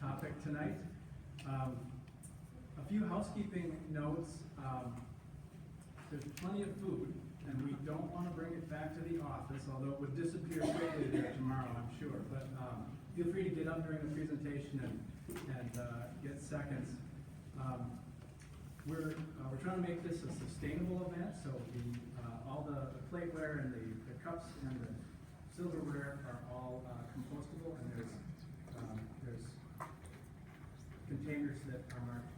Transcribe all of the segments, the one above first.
topic tonight. A few housekeeping notes. There's plenty of food, and we don't want to bring it back to the office, although it would disappear quickly there tomorrow, I'm sure. But feel free to get up during the presentation and get seconds. We're trying to make this a sustainable event, so all the plateware and the cups and the silverware are all compostable, and there's containers that are marked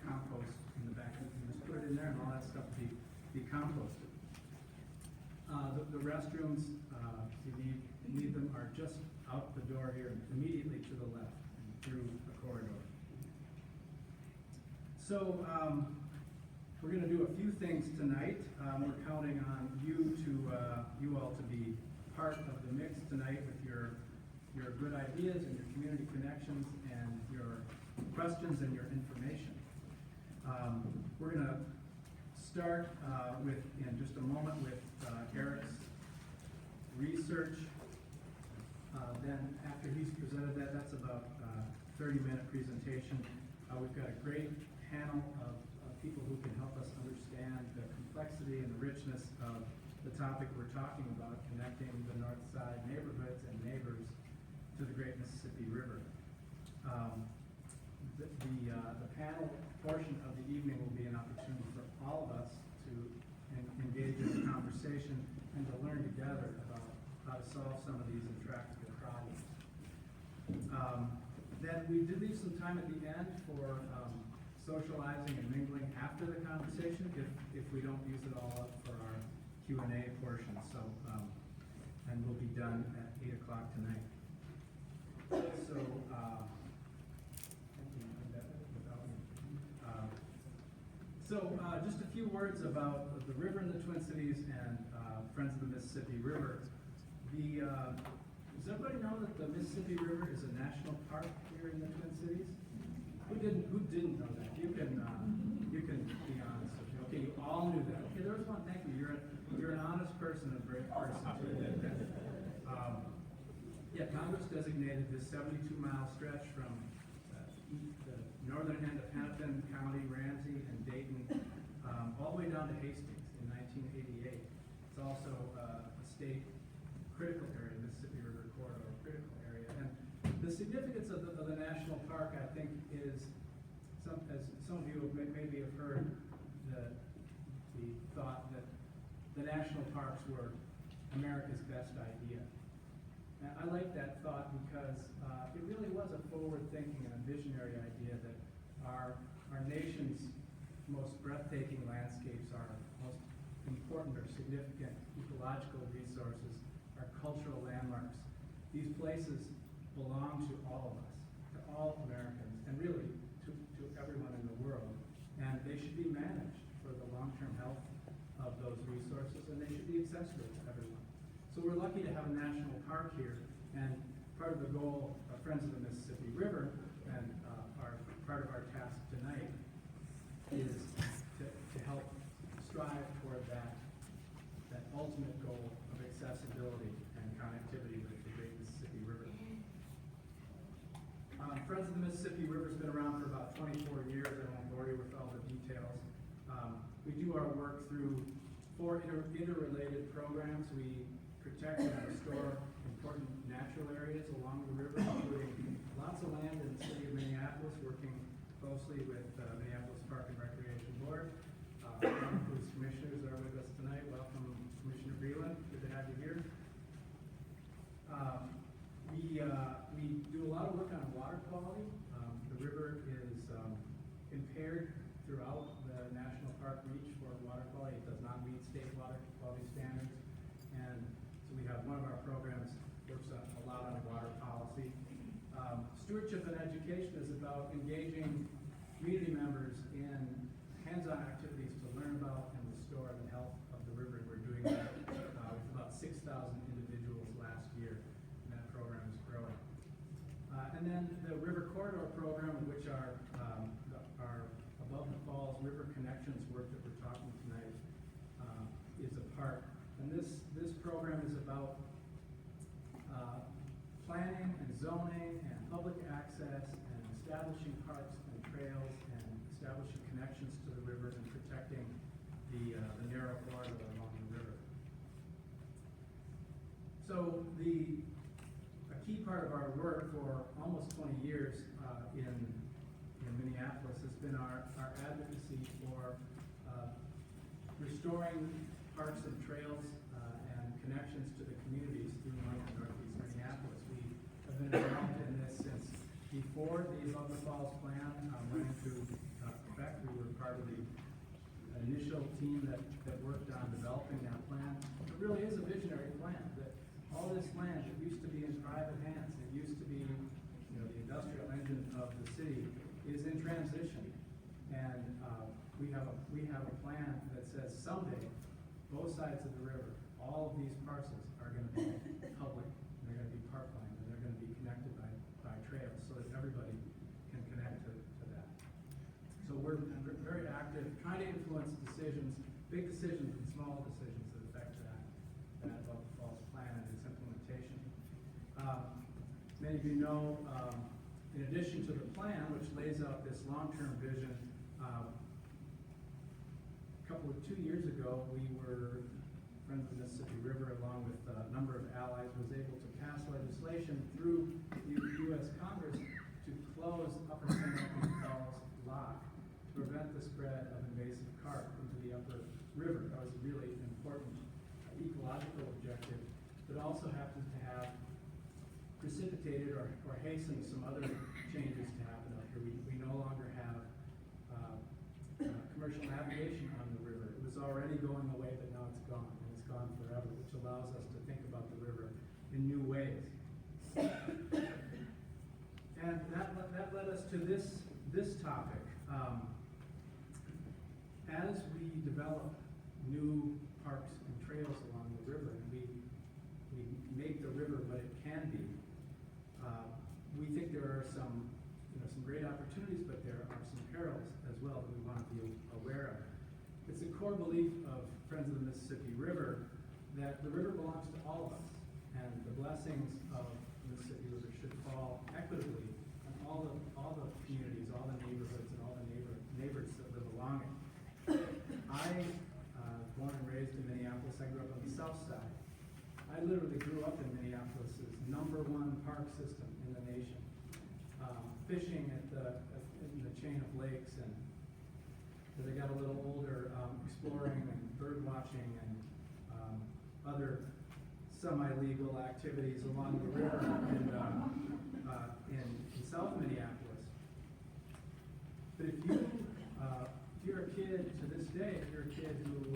compost in the back. You can just put it in there, and all that stuff be composted. The restrooms, if you need them, are just out the door here, immediately to the left, through the corridor. So we're going to do a few things tonight. We're counting on you all to be part of the mix tonight with your good ideas and your community connections and your questions and your information. We're going to start in just a moment with Eric's research. Then after he's presented that's about a 30-minute presentation. We've got a great panel of people who can help us understand the complexity and the richness of the topic we're talking about, connecting the Northside neighborhoods and neighbors to the Great Mississippi River. The panel portion of the evening will be an opportunity for all of us to engage in a conversation and to learn together about how to solve some of these intractable problems. Then we did leave some time at the end for socializing and mingling after the conversation if we don't use it all up for our Q&A portion. So, and we'll be done at 8 o'clock tonight. So, just a few words about the river in the Twin Cities and Friends of the Mississippi River. Does everybody know that the Mississippi River is a national park here in the Twin Cities? Who didn't know that? You can be honest. Okay, you all knew that. Okay, there was one. Thank you. You're an honest person, a brave person. Yeah, Congress designated this 72-mile stretch from the northern end of Hennepin County, Ramsey, and Dayton, all the way down to Hastings in 1988. It's also a state critical area, Mississippi River Corridor critical area. And the significance of the national park, I think, is, as some of you maybe have heard, the thought that the national parks were America's best idea. And I like that thought because it really was a forward-thinking and a visionary idea that our nation's most breathtaking landscapes, our most important or significant ecological resources, our cultural landmarks. These places belong to all of us, to all Americans, and really to everyone in the world. And they should be managed for the long-term health of those resources, and they should be accessible to everyone. So we're lucky to have a national park here, and part of the goal of Friends of the Mississippi River, and part of our task tonight, is to help strive toward that ultimate goal of accessibility and connectivity with the Great Mississippi River. Friends of the Mississippi River has been around for about 24 years. I won't bore you with all the details. We do our work through 4 interrelated programs. We protect and restore important natural areas along the river, including lots of land in the city of Minneapolis, working closely with Minneapolis Park and Recreation Board. Police commissioners are with us tonight. Welcome, Commissioner Breland. Good to have you here. We do a lot of work on water quality. The river is impaired throughout the national park reach for water quality. It does not meet state water quality standards. And so we have one of our programs works a lot on water policy. Stewardship and education is about engaging community members in hands-on activities to learn about and restore the health of the river. We're doing that with about 6,000 individuals last year, and that program is growing. And then the River Corridor program, which are Above the Falls River Connections work that we're talking tonight, is a part. And this program is about planning and zoning and public access and establishing parks and trails and establishing connections to the river and protecting the narrow corridor along the river. So a key part of our work for almost 20 years in Minneapolis has been our advocacy for restoring parks and trails and connections to the communities through North and Northeast Minneapolis. We have been involved in this since before the Above the Falls plan went into effect. We were part of the initial team that worked on developing that plan. It really is a visionary plan. That all this land that used to be in private hands, it used to be, the industrial engine of the city, is in transition. And we have a plan that says someday both sides of the river, all of these parcels are going to be public, and they're going to be parkland, and they're going to be connected by trails so that everybody can connect to that. So we're very active, trying to influence decisions, big decisions and small decisions that affect that Above the Falls plan and its implementation. Many of you know, in addition to the plan, which lays out this long-term vision, 2 years ago, we were Friends of the Mississippi River, along with a number of allies, was able to pass legislation through the U.S. Congress to close Upper St. Anthony Falls Lock to prevent the spread of invasive carp into the upper river. That was a really important ecological objective, but also happened to have precipitated or hastened some other changes to happen up here. We no longer have commercial navigation on the river. It was already going away, but now it's gone, and it's gone forever, which allows us to think about the river in new ways. And that led us to this topic. As we develop new parks and trails along the river, and we make the river what it can be, we think there are some great opportunities, but there are some perils as well that we want to be aware of. It's a core belief of Friends of the Mississippi River that the river belongs to all of us, and the blessings of the Mississippi River should fall equitably on all the communities, all the neighborhoods, and all the neighbors that live along it. I was born and raised in Minneapolis. I grew up on the south side. I literally grew up in Minneapolis' #1 park system in the nation. Fishing in the chain of lakes, and as I got a little older, exploring and bird watching and other semi-legal activities along the river in South Minneapolis. But if you're a kid to this day, if you're a kid who is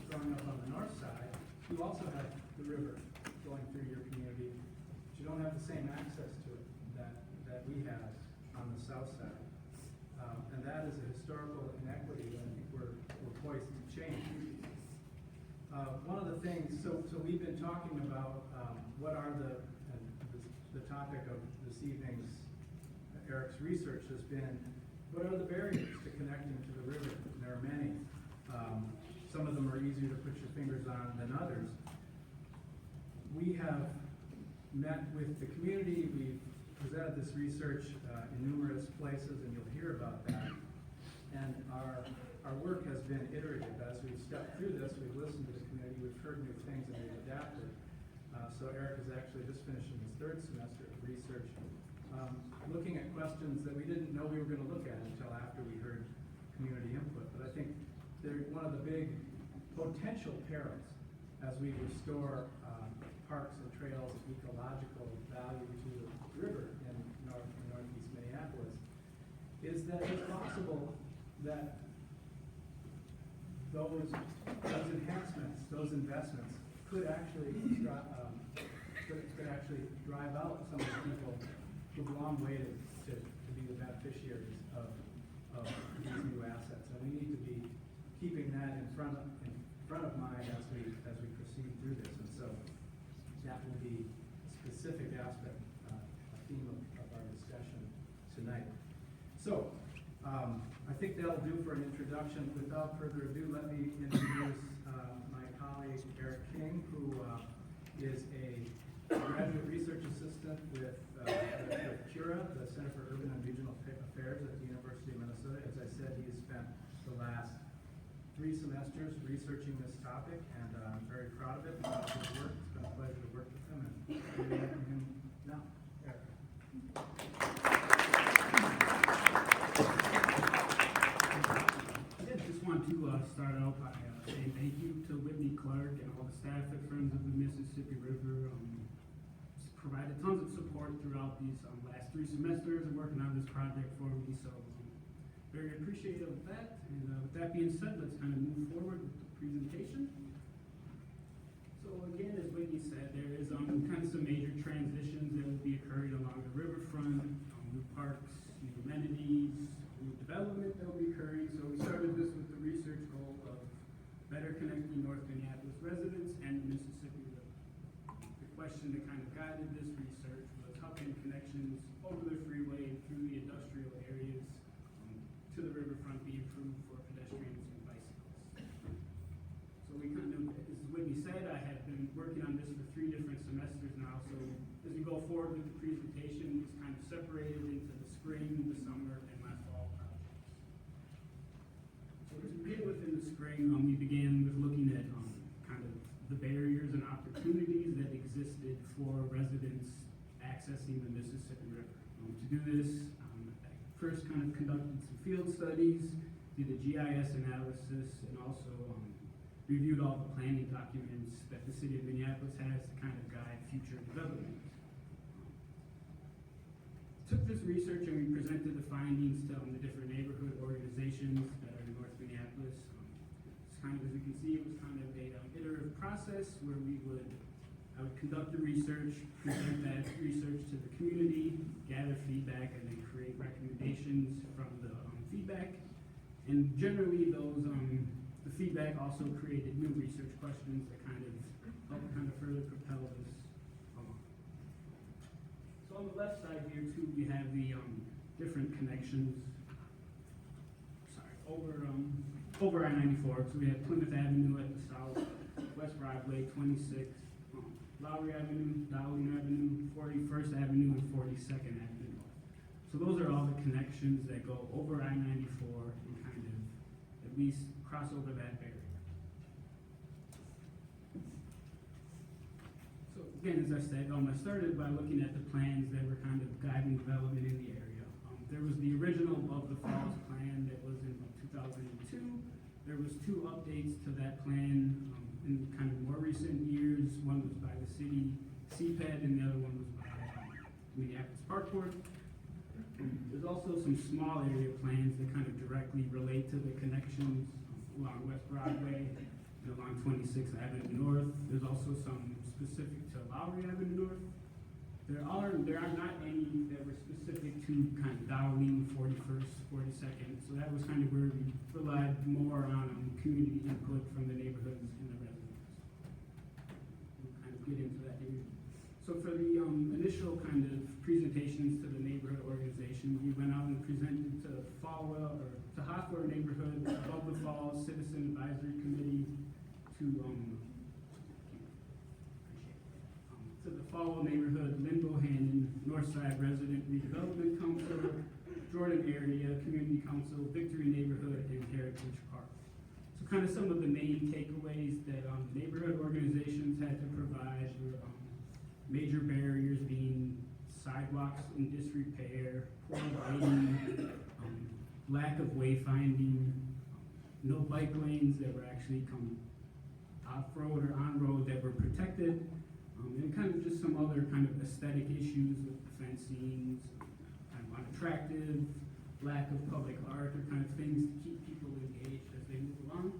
growing up on the north side, you also have the river going through your community, but you don't have the same access to it that we have on the south side. And that is a historical inequity that I think we're poised to change. One of the things, so we've been talking about what are the topic of this evening's, Eric's research has been, what are the barriers to connecting to the river? And there are many. Some of them are easier to put your fingers on than others. We have met with the community. We've presented this research in numerous places, and you'll hear about that. And our work has been iterative. As we've stepped through this, we've listened to the community, we've heard new things, and we've adapted. So Eric is actually just finishing his 3rd semester of research, looking at questions that we didn't know we were going to look at until after we heard community input. But I think they're one of the big potential perils as we restore parks and trails, ecological value to the river in North and Northeast Minneapolis, is that it's possible that those enhancements, those investments, could actually drive out some of the people who've long waited to be the beneficiaries of these new assets, and we need to be keeping that in front of mind as we proceed through this. And so that will be a specific aspect, a theme of our discussion tonight. So I think that'll do for an introduction. Without further ado, let me introduce my colleague Eric King, who is a graduate research assistant with CURA, the Center for Urban and Regional Affairs at the University of Minnesota. As I said, he has spent the last 3 semesters researching this topic, and I'm very proud of it. His work. It's been a pleasure to work with him, and we welcome him now. Eric. I just want to start out by saying thank you to Whitney Clark and all the staff at Friends of the Mississippi River. Provided tons of support throughout these last 3 semesters and working on this project for me, so very appreciative of that. And with that being said, let's kind of move forward with the presentation. So again, as Whitney said, there is kind of some major transitions that will be occurring along the riverfront, new parks, new amenities, new development that will be occurring. So we started this with the research goal of better connecting North Minneapolis residents and the Mississippi River. The question that kind of guided this research was how can connections over the freeway and through the industrial areas to the riverfront be improved for pedestrians and bicyclists. So we kind of, as Whitney said, I have been working on this for 3 different semesters now. So as we go forward with the presentation, it's kind of separated into the spring, the summer, and my fall projects. So to begin with in the spring, we began with looking at kind of the barriers and opportunities that existed for residents accessing the Mississippi River. To do this, I first kind of conducted some field studies, did a GIS analysis, and also reviewed all the planning documents that the city of Minneapolis has to kind of guide future development. Took this research and we presented the findings to the different neighborhood organizations that are in North Minneapolis. It's kind of, as you can see, it was kind of a iterative process where I would conduct the research, present that research to the community, gather feedback, and then create recommendations from the feedback. And generally, those the feedback also created new research questions that kind of helped kind of further propel this along. So on the left side here too, we have the different connections. Over I-94. So we have Plymouth Avenue at the south, West Broadway, 26. Lowry Avenue, Dowling Avenue, 41st Avenue, and 42nd Avenue. So those are all the connections that go over I-94 and kind of at least cross over that barrier. So again, as I said, I started by looking at the plans that were kind of guiding development in the area. There was the original Above the Falls plan that was in 2002. There was 2 updates to that plan in kind of more recent years. One was by the city CPAD and the other one was by Minneapolis Park Board. There's also some small area plans that kind of directly relate to the connections along West Broadway and along 26th Avenue North. There's also some specific to Lowry Avenue North. There are not any that were specific to kind of Dowling, 41st, 42nd. So that was kind of where we relied more on community input from the neighborhoods and the residents. We'll kind of get into that here. So for the initial kind of presentations to the neighborhood organization, we went out and presented to Hofware neighborhood, Above the Falls Citizen Advisory Committee, to the Falwell neighborhood, Lynn Bohannon, Northside Resident Redevelopment Council, Jordan Area Community Council, Victory Neighborhood, and Heritage Park. So kind of some of the main takeaways that neighborhood organizations had to provide were major barriers being sidewalks in disrepair, poor lighting, lack of wayfinding, no bike lanes that were actually off-road or on-road that were protected, and kind of just some other kind of aesthetic issues with the fencing, kind of unattractive, lack of public art, or kind of things to keep people engaged as they move along.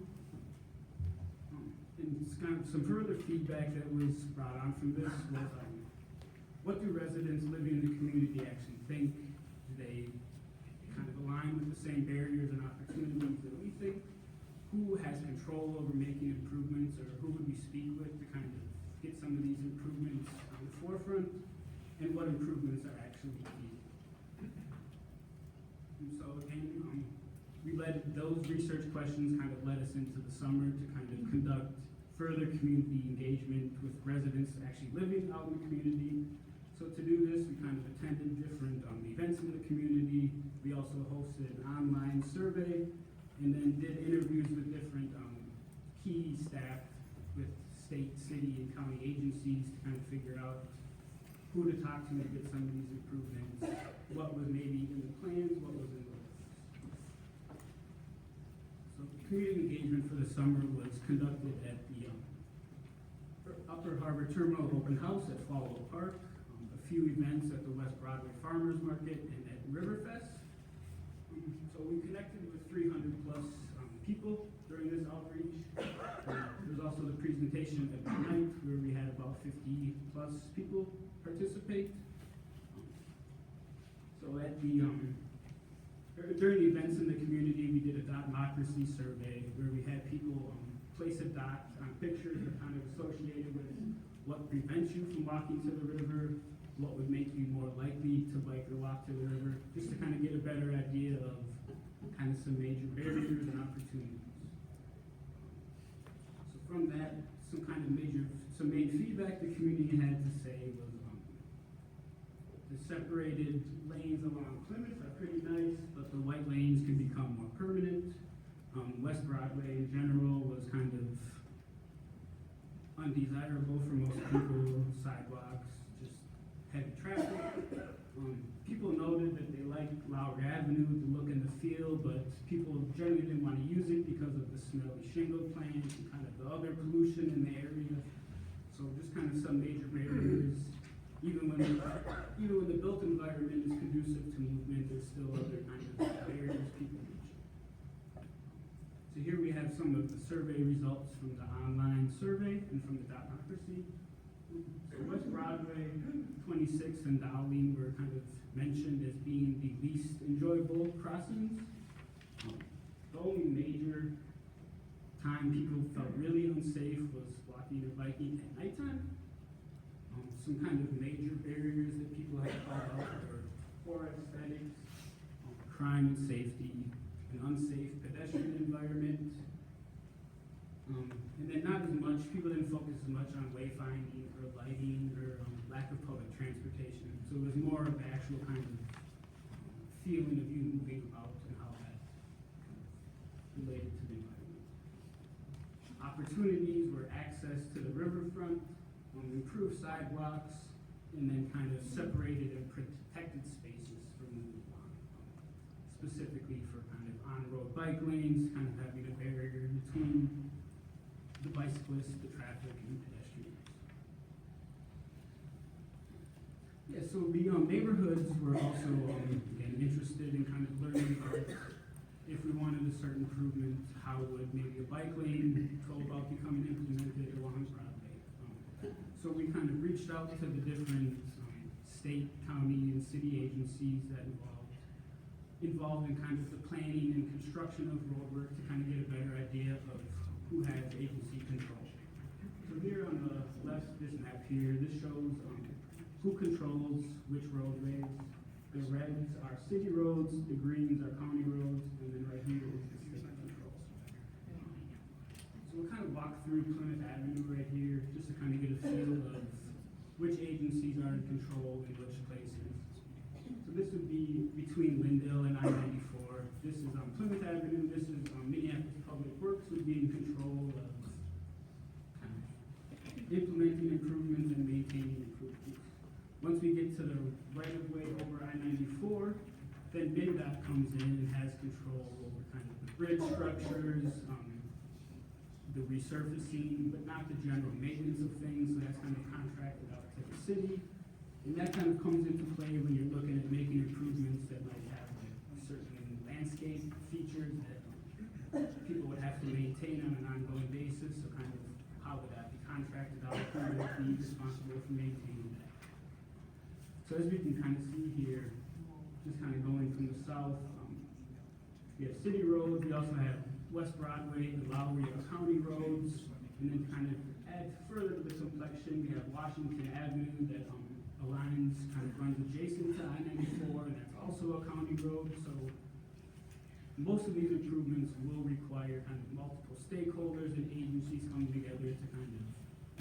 And it's kind of some further feedback that was brought on from this was, what do residents living in the community actually think? Do they kind of align with the same barriers and opportunities that we think? Who has control over making improvements, or who would we speak with to kind of get some of these improvements on the forefront, and what improvements are actually needed? And so again, those research questions kind of led us into the summer to kind of conduct further community engagement with residents actually living out in the community. So to do this, we kind of attended different events in the community. We also hosted an online survey and then did interviews with different key staff with state, city, and county agencies to kind of figure out who to talk to get some of these improvements, what was maybe in the plans, what was in the list. So community engagement for the summer was conducted at the Upper Harbor Terminal Open House at Fallow Park, a few events at the West Broadway Farmers Market and at Riverfest. So we connected with 300 plus people during this outreach. There was also the presentation at night where we had about 50 plus people participate. So at the during the events in the community, we did a democracy survey where we had people place a dot on pictures that kind of associated with what prevents you from walking to the river, what would make you more likely to bike or walk to the river, just to kind of get a better idea of kind of some major barriers and opportunities. So from that, some main feedback the community had to say was the separated lanes along Plymouth are pretty nice, but the white lanes can become more permanent. West Broadway in general was kind of undesirable for most people, sidewalks, just heavy traffic. People noted that they liked Lowry Avenue, the look and the feel, but people generally didn't want to use it because of the smelly shingle plants and kind of the other pollution in the area. So just kind of some major barriers. Even when the built environment is conducive to movement, there's still other kind of barriers people mention. So here we have some of the survey results from the online survey and from the democracy. So West Broadway, 26th and Dowling were kind of mentioned as being the least enjoyable crossings. The only major time people felt really unsafe was walking or biking at nighttime. Some kind of major barriers that people had called out were poor aesthetics, crime and safety, an unsafe pedestrian environment, and then not as much, people didn't focus as much on wayfinding or lighting or lack of public transportation. So it was more of the actual kind of feeling of you moving about and how that related to the environment. Opportunities were access to the riverfront, improved sidewalks, and then kind of separated and protected spaces for moving on. Specifically for kind of on-road bike lanes, kind of having a barrier between the bicyclists, the traffic, and pedestrians. Yeah, so the neighborhoods were also, again, interested in kind of learning about if we wanted a certain improvement, how would maybe a bike lane go about becoming implemented along Broadway. So we kind of reached out to the different state, county, and city agencies that involved in kind of the planning and construction of road work to kind of get a better idea of who has agency control. So here on the left, this map here, this shows who controls which roadways. The reds are city roads, the greens are county roads, and then right here is the state control. So we'll kind of walk through Plymouth Avenue right here, just to kind of get a feel of which agencies are in control in which places. So this would be between Lyndale and I-94. This is on Plymouth Avenue. This is Minneapolis Public Works would be in control of kind of implementing improvements and maintaining improvements. Once we get to the right-of-way over I-94, then MnDOT comes in and has control over kind of the bridge structures, the resurfacing, but not the general maintenance of things, so that's kind of contracted out to the city. And that kind of comes into play when you're looking at making improvements that might have like certain landscape features that people would have to maintain on an ongoing basis, so kind of how would that be contracted out, who would be responsible for maintaining that. So as we can kind of see here, just kind of going from the south, we have city roads, we also have West Broadway, the Lowry are county roads, and then kind of add further to the complexion, we have Washington Avenue that aligns, kind of runs adjacent to I-94, and that's also a county road. So most of these improvements will require kind of multiple stakeholders and agencies coming together to kind of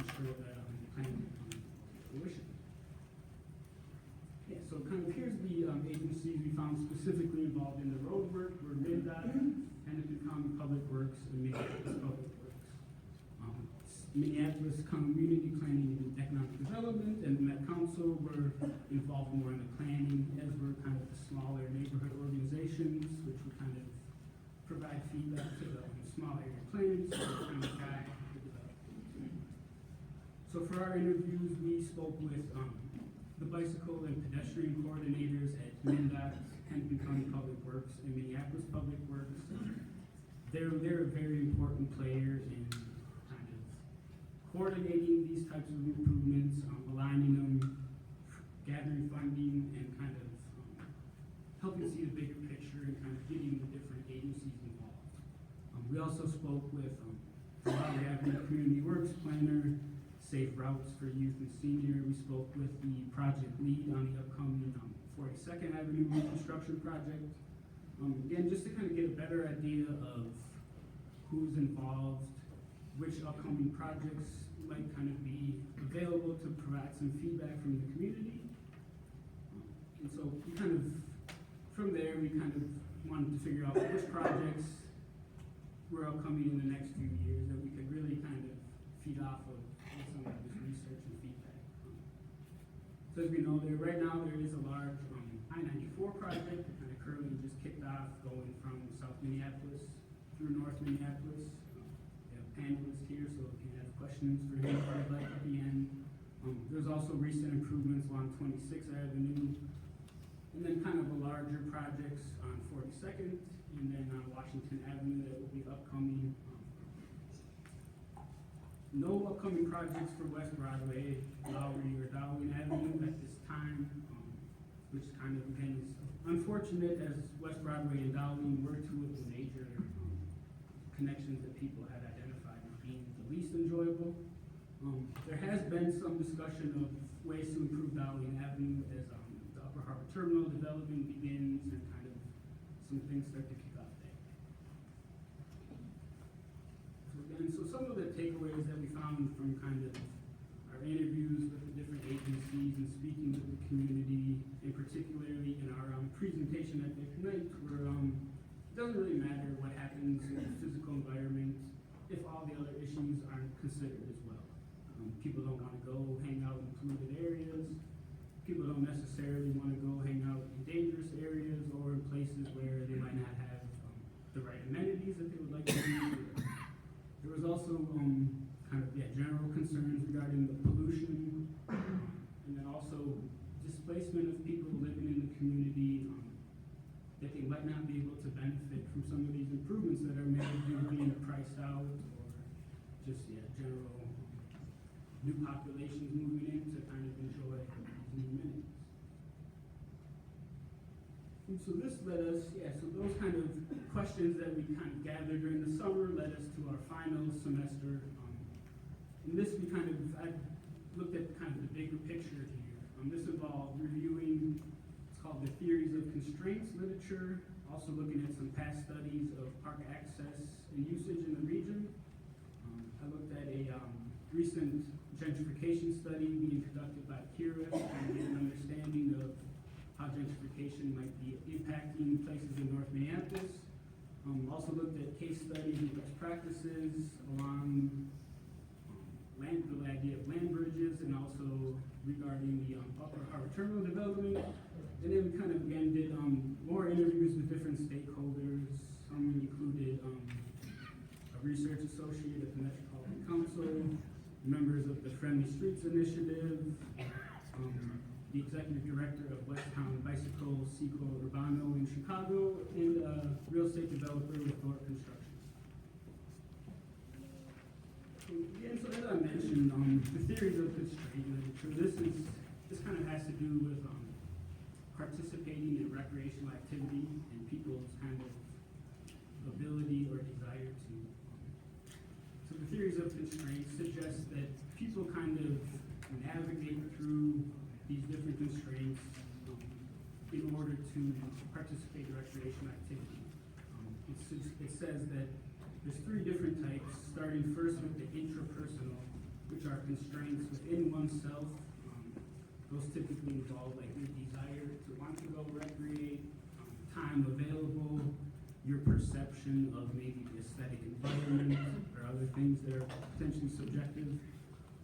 ensure that the plan will come to fruition. Yeah, so kind of here's the agencies we found specifically involved in the road work were MnDOT, Hennepin County Public Works, and Minneapolis Public Works. Minneapolis Community Planning and Economic Development and the Met Council were involved more in the planning, as were kind of the smaller neighborhood organizations, which would kind of provide feedback to the small area planners, so kind of guide the development. So for our interviews, we spoke with the bicycle and pedestrian coordinators at MnDOT, Hennepin County Public Works, and Minneapolis Public Works. They're a very important player in kind of coordinating these types of improvements, aligning them, gathering funding, and kind of helping see the bigger picture and kind of getting the different agencies involved. We also spoke with the Raleigh Avenue Community Works Planner, Safe Routes for Youth and Senior. We spoke with the project lead on the upcoming 42nd Avenue reconstruction project. Again, just to kind of get a better idea of who's involved, which upcoming projects might kind of be available to provide some feedback from the community. And so we kind of, from there, we kind of wanted to figure out which projects were upcoming in the next few years that we could really kind of feed off of with some of this research and feedback. So as we know, right now there is a large I-94 project that kind of currently just kicked off going from South Minneapolis through North Minneapolis. We have a panelist here, so if you have questions for him, I'd like at the end. There's also recent improvements along 26th Avenue, and then kind of a larger projects on 42nd, and then on Washington Avenue that will be upcoming. No upcoming projects for West Broadway, Lowry, or Darwin Avenue at this time, which kind of, again, is unfortunate, as West Broadway and Darwin were two of the major connections that people had identified as being the least enjoyable. There has been some discussion of ways to improve Darwin Avenue as the Upper Harbor Terminal development begins and kind of some things start to kick off there. So some of the takeaways that we found from kind of our interviews with the different agencies and speaking with the community, and particularly in our presentation at Reconnect, were it doesn't really matter what happens in the physical environment if all the other issues aren't considered as well. People don't want to go hang out in polluted areas. People don't necessarily want to go hang out in dangerous areas or in places where they might not have the right amenities that they would like to do. There was also kind of general concerns regarding the pollution, and then also displacement of people living in the community, that they might not be able to benefit from some of these improvements that are made due to being priced out, or just general new populations moving in to kind of enjoy these new amenities. And so this led us, so those kind of questions that we kind of gathered during the summer led us to our final semester. In this, I looked at kind of the bigger picture here. This involved reviewing, it's called the Theories of Constraints literature, also looking at some past studies of park access and usage in the region. I looked at a recent gentrification study being conducted by CURA to get an understanding of how gentrification might be impacting places in North Minneapolis. Also looked at case studies and best practices along the idea of land bridges, and also regarding the Upper Harbor Terminal development. And then we kind of again did more interviews with different stakeholders. Some included a research associate at the Metropolitan Council, members of the Friendly Streets Initiative, the executive director of Westtown Bicycle, Seco Urbano in Chicago, and a real estate developer with Thorpe Construction. And so as I mentioned, the theories of constraint literature, this kind of has to do with participating in recreational activity and people's kind of ability or desire to. So the theories of constraints suggest that people kind of navigate through these different constraints in order to participate in recreational activity. it says that there's three different types, starting first with the intrapersonal, which are constraints within oneself. Those typically involve like your desire to want to go recreate, time available, your perception of maybe the aesthetic environment or other things that are potentially subjective.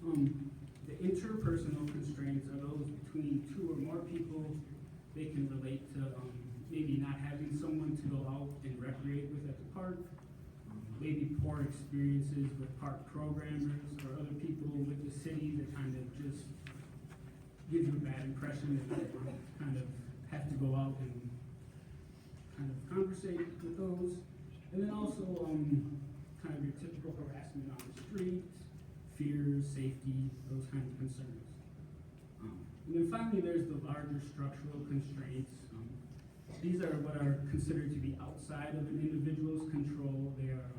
The interpersonal constraints are those between two or more people. They can relate to maybe not having someone to go out and recreate with at the park, maybe poor experiences with park programmers or other people with the city that kind of just give you a bad impression that you kind of have to go out and kind of conversate with those. And then also kind of your typical harassment on the street, fears, safety, those kind of concerns. And then finally there's the larger structural constraints. These are what are considered to be outside of an individual's control. They are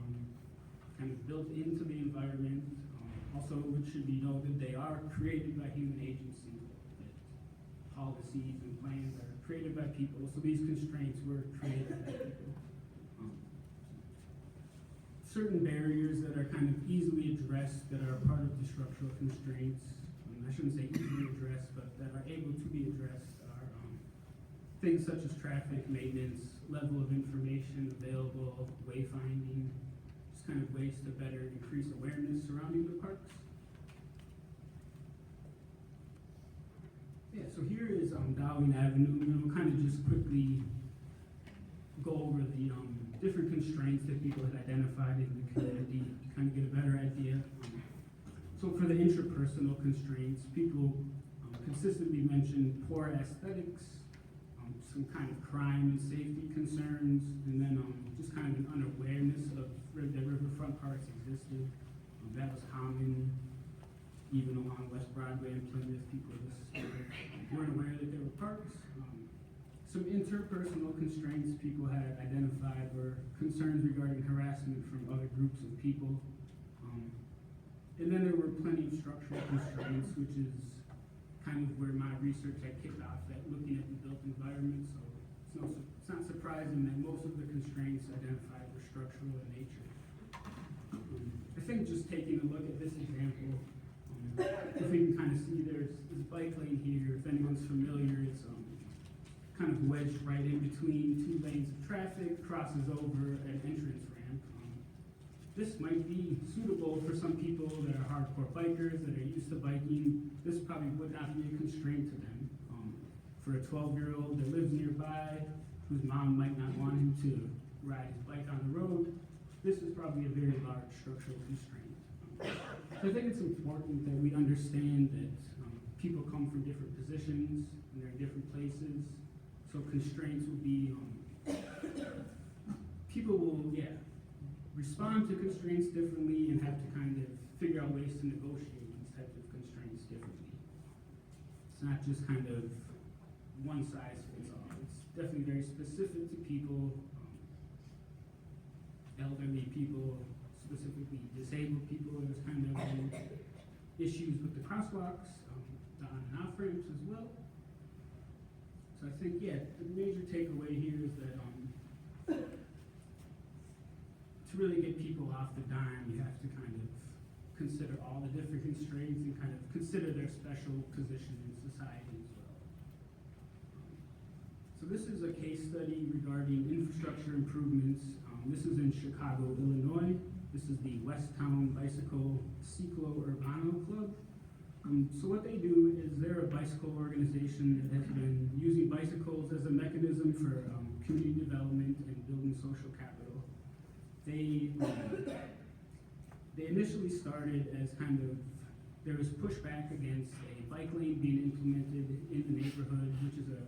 kind of built into the environment. Also, it should be noted they are created by human agency. Policies and plans are created by people, so these constraints were created by people. Certain barriers that are kind of easily addressed that are part of the structural constraints, I shouldn't say easily addressed, but that are able to be addressed are things such as traffic maintenance, level of information available, wayfinding, just kind of ways to better increase awareness surrounding the parks. Yeah, so here is Darwin Avenue, and we'll kind of just quickly go over the different constraints that people had identified in the community to kind of get a better idea. So for the interpersonal constraints, people consistently mention poor aesthetics, some kind of crime and safety concerns, and then just kind of an unawareness of that riverfront parks existed. That was common even along West Broadway and Plymouth. People just weren't aware that there were parks. Some interpersonal constraints people had identified were concerns regarding harassment from other groups of people. And then there were plenty of structural constraints, which is kind of where my research had kicked off, at looking at the built environment. So it's not surprising that most of the constraints identified were structural in nature. I think just taking a look at this example, if we can kind of see there's this bike lane here, if anyone's familiar, it's kind of wedged right in between two lanes of traffic, crosses over an entrance ramp. This might be suitable for some people that are hardcore bikers, that are used to biking. This probably would not be a constraint to them. For a 12-year-old that lives nearby, whose mom might not want him to ride his bike on the road, this is probably a very large structural constraint. So I think it's important that we understand that people come from different positions and they're in different places. So constraints will be, people will, respond to constraints differently and have to kind of figure out ways to negotiate these types of constraints differently. It's not just kind of one size fits all. It's definitely very specific to people, elderly people, specifically disabled people. There's kind of issues with the crosswalks, the on and off ramps as well. So I think, the major takeaway here is that to really get people off the dime, you have to kind of consider all the different constraints and kind of consider their special position in society as well. So this is a case study regarding infrastructure improvements. This is in Chicago, Illinois. This is the Westtown Bicycle Ciclo Urbano Club. So what they do is they're a bicycle organization that has been using bicycles as a mechanism for community development and building social capital. They initially started as kind of, there was pushback against a bike lane being implemented in the neighborhood, which is a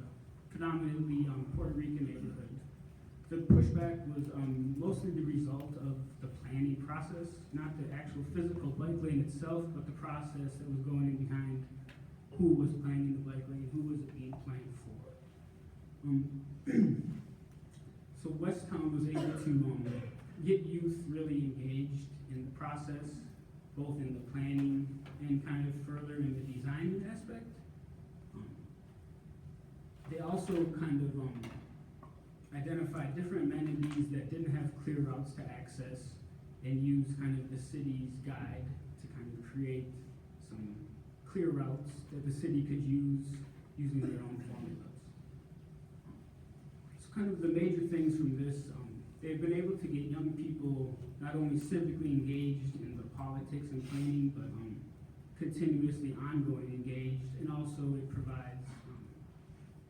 predominantly Puerto Rican neighborhood. The pushback was mostly the result of the planning process, not the actual physical bike lane itself, but the process that was going in behind who was planning the bike lane, who was it being planned for. So Westtown was able to get youth really engaged in the process, both in the planning and kind of further in the design aspect. They also kind of identified identified different amenities that didn't have clear routes to access and used kind of the city's guide to kind of create some clear routes that the city could use using their own formulas. So kind of the major things from this, they've been able to get young people not only civically engaged in the politics and planning, but continuously ongoing engaged, and also it provides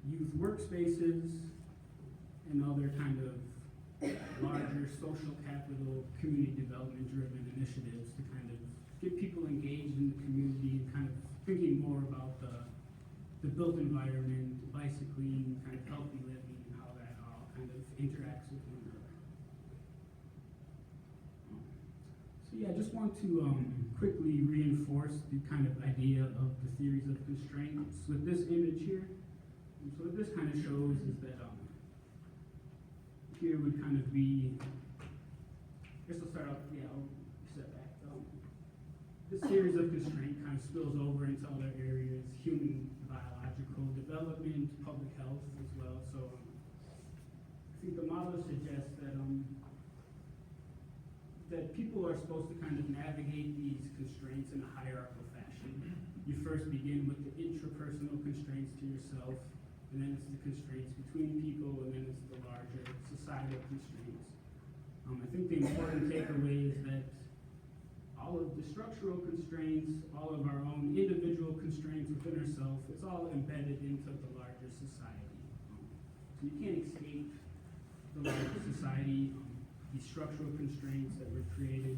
youth workspaces and other kind of larger social capital, community development driven initiatives to kind of get people engaged in the community and kind of thinking more about the built environment, bicycling, kind of healthy living, and how that all kind of interacts with one another. So yeah, I just want to quickly reinforce the kind of idea of the theories of constraints with this image here. And so what this kind of shows is that here would kind of be, I guess I'll start off, yeah, I'll step back. This series of constraint kind of spills over into other areas, human biological development, public health as well. So I think the model suggests that that people are supposed to kind of navigate these constraints in a hierarchical fashion. You first begin with the intrapersonal constraints to yourself, and then it's the constraints between people, and then it's the larger societal constraints. I think the important takeaway is that all of the structural constraints, all of our own individual constraints within ourselves, it's all embedded into the larger society. So you can't escape the larger society, these structural constraints that were created.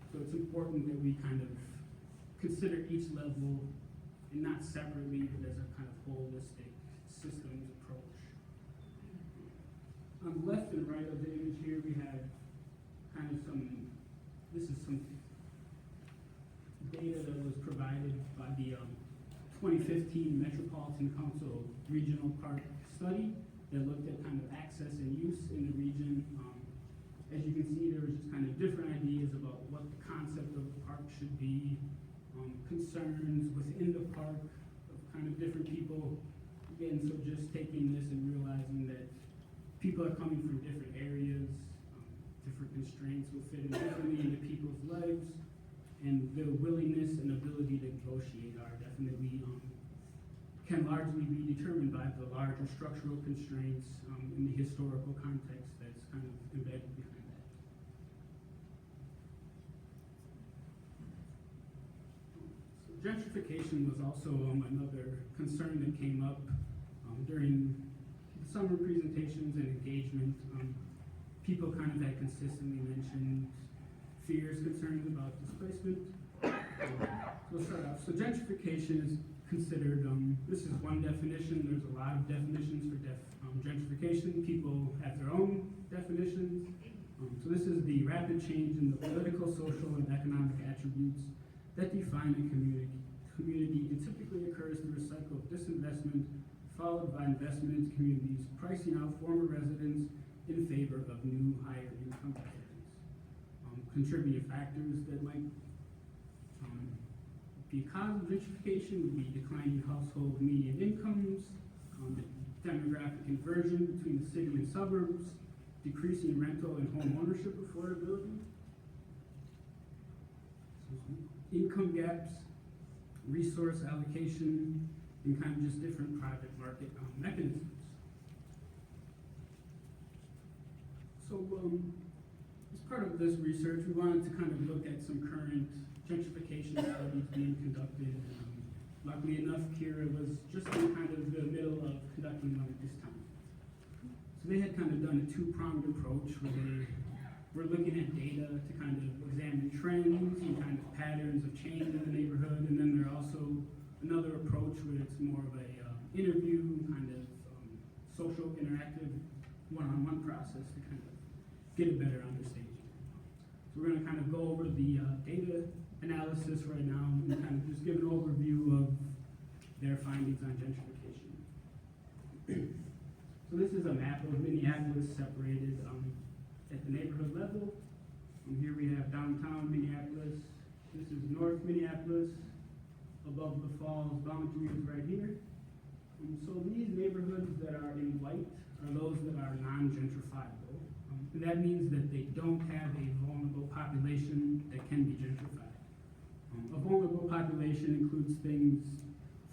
So it's important that we kind of consider each level and not separately, but as a kind of holistic systems approach. On the left and right of the image here, we have kind of this is some data that was provided by the 2015 Metropolitan Council Regional Park Study that looked at kind of access and use in the region. As you can see, there was just kind of different ideas about what the concept of the park should be, concerns within the park of kind of different people. Again, so just taking this and realizing that people are coming from different areas, different constraints will fit in differently into people's lives, and their willingness and ability to negotiate are definitely, can largely be determined by the larger structural constraints in the historical context that's kind of embedded behind that. Gentrification was also another concern that came up during the summer presentations and engagement. People kind of had consistently mentioned fears, concerns about displacement. So we'll start off. So gentrification is considered, this is one definition. There's a lot of definitions for gentrification. People have their own definitions. So this is the rapid change in the political, social, and economic attributes that define a community and typically occurs through a cycle of disinvestment followed by investment into communities, pricing out former residents in favor of new, higher income residents. Contributing factors that might be a cause of gentrification would be declining household median incomes, the demographic inversion between the city and suburbs, decreasing rental and home ownership affordability, income gaps, resource allocation, and kind of just different private market mechanisms. So as part of this research, we wanted to kind of look at some current gentrification studies being conducted. Luckily enough, CURA was just in kind of the middle of conducting one at this time. So they had kind of done a two-pronged approach where they were looking at data to kind of examine trends and kind of patterns of change in the neighborhood, and then there's also another approach where it's more of a interview, kind of social interactive one-on-one process to kind of get a better understanding. So we're going to kind of go over the data analysis right now and kind of just give an overview of their findings on gentrification. So this is a map of Minneapolis separated at the neighborhood level. Here we have downtown Minneapolis. This is North Minneapolis. Above the falls boundary is right here. So these neighborhoods that are in white are those that are non-gentrifiable. And that means that they don't have a vulnerable population that can be gentrified. A vulnerable population includes things,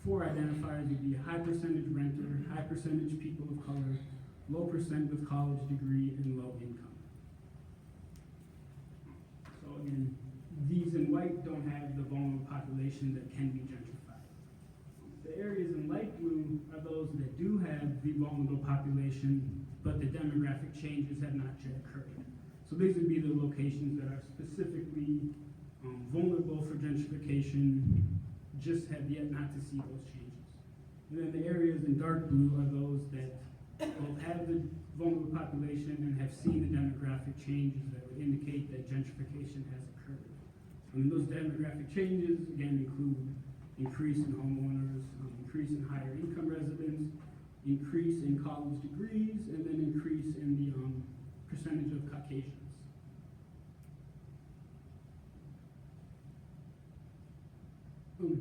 four identifiers would be a high percentage renter, high percentage people of color, low percent with college degree, and low income. So again, these in white don't have the vulnerable population that can be gentrified. The areas in light blue are those that do have the vulnerable population, but the demographic changes have not yet occurred. So these would be the locations that are specifically vulnerable for gentrification, just have yet not to see those changes. And then the areas in dark blue are those that both have the vulnerable population and have seen the demographic changes that would indicate that gentrification has occurred. And those demographic changes, again, include increase in homeowners, increase in higher income residents, increase in college degrees, and then increase in the percentage of Caucasians.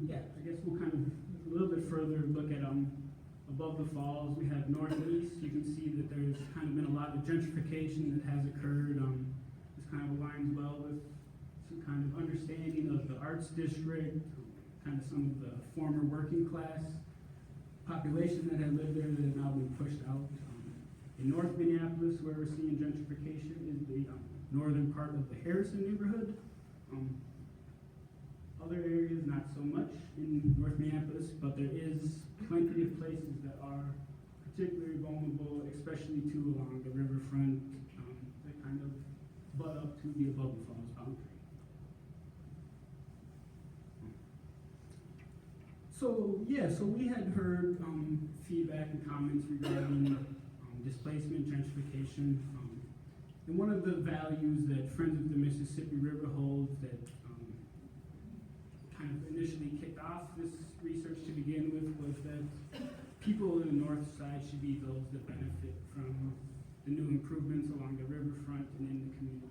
Yeah, I guess we'll kind of a little bit further look at above the falls. We have northeast. You can see that there's kind of been a lot of gentrification that has occurred. This kind of aligns well with some kind of understanding of the arts district, kind of some of the former working class population that had lived there that has now been pushed out. In North Minneapolis, where we're seeing gentrification, is the northern part of the Harrison neighborhood. Other areas, not so much in North Minneapolis, but there is plenty of places that are particularly vulnerable, especially to along the riverfront, that kind of butt up to the above the falls boundary. So yeah, so we had heard feedback and comments regarding displacement, gentrification, and one of the values that Friends of the Mississippi River holds that kind of initially kicked off this research to begin with was that people in the north side should be those that benefit from the new improvements along the riverfront and in the community.